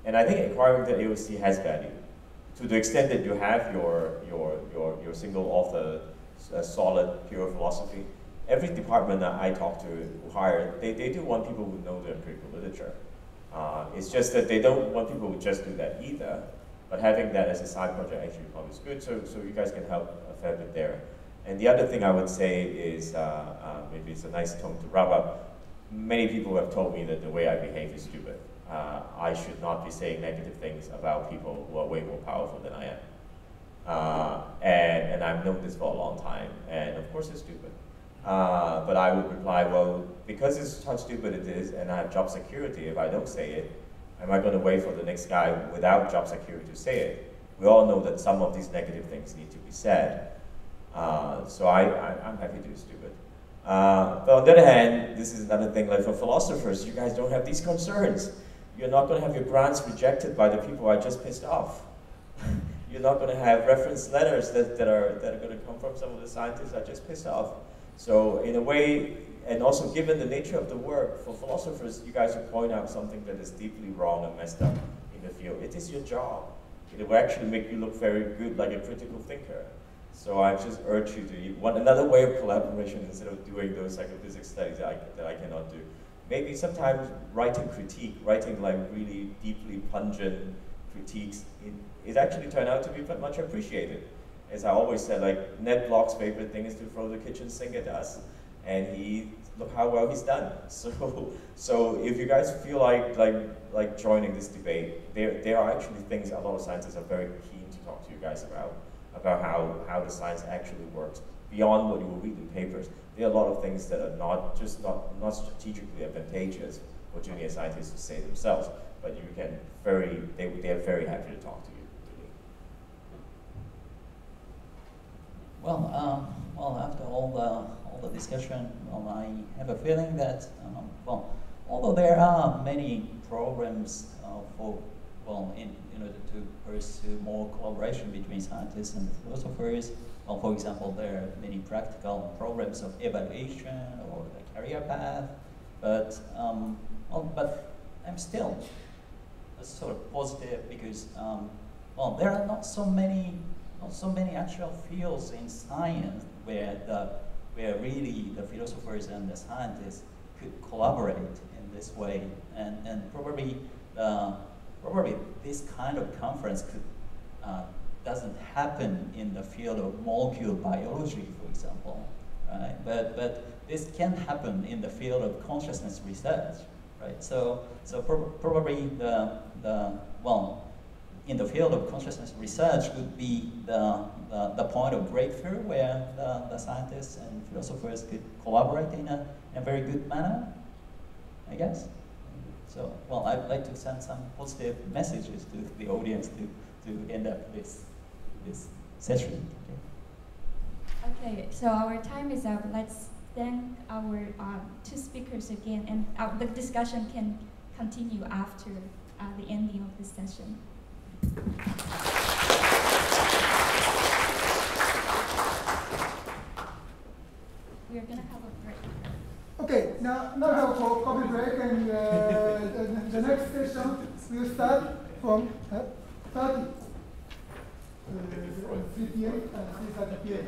And I think acquiring the AOC has value. To the extent that you have your single author, solid, pure philosophy, every department that I talk to who hire, they do want people who know the empirical literature. It's just that they don't want people who just do that either, but having that as a side project actually probably is good, so you guys can help a fair bit there. And the other thing I would say is, maybe it's a nice tone to wrap up, many people have told me that the way I behave is stupid. I should not be saying negative things about people who are way more powerful than I am. And I've known this for a long time, and of course it's stupid. But I would reply, well, because it's how stupid it is, and I have job security, if I don't say it, am I going to wait for the next guy without job security to say it? We all know that some of these negative things need to be said. So I'm happy to be stupid. But on the other hand, this is another thing, like for philosophers, you guys don't have these concerns. You're not going to have your grants rejected by the people I just pissed off. You're not going to have reference letters that are going to come from some of the scientists I just pissed off. So in a way, and also given the nature of the work, for philosophers, you guys would point out something that is deeply wrong and messed up in the field. It is your job. It will actually make you look very good like a critical thinker. So I just urge you to want another way of collaboration instead of doing those psychophysics studies that I cannot do. Maybe sometimes writing critique, writing like really deeply pungent critiques, it actually turned out to be much appreciated. As I always said, like Ned Block's favorite thing is to throw the kitchen sink at us, and look how well he's done. So if you guys feel like joining this debate, there are actually things a lot of scientists are very keen to talk to you guys about how the science actually works beyond what you will read in papers. There are a lot of things that are not strategically advantageous for junior scientists to say themselves, but you can they're very happy to talk to you. Well, after all the discussion, I have a feeling that, although there are many programs in order to pursue more collaboration between scientists and philosophers, for example, there are many practical programs of evaluation or the career path, but I'm still sort of positive because, there are not so many actual fields in science where really the philosophers and the scientists could collaborate in this way, and probably this kind of conference doesn't happen in the field of molecular biology, for example, right? But this can happen in the field of consciousness research, right? So probably in the field of consciousness research would be the point of breakthrough where the scientists and philosophers could collaborate in a very good manner, I guess. So, I'd like to send some positive messages to the audience to end up this session. Okay, so our time is up. Let's thank our two speakers again, and the discussion can continue after the ending of this session. We are going to have a break. Okay, now we have a coffee break, and the next session will start from 3 p.m. and 3:30 p.m.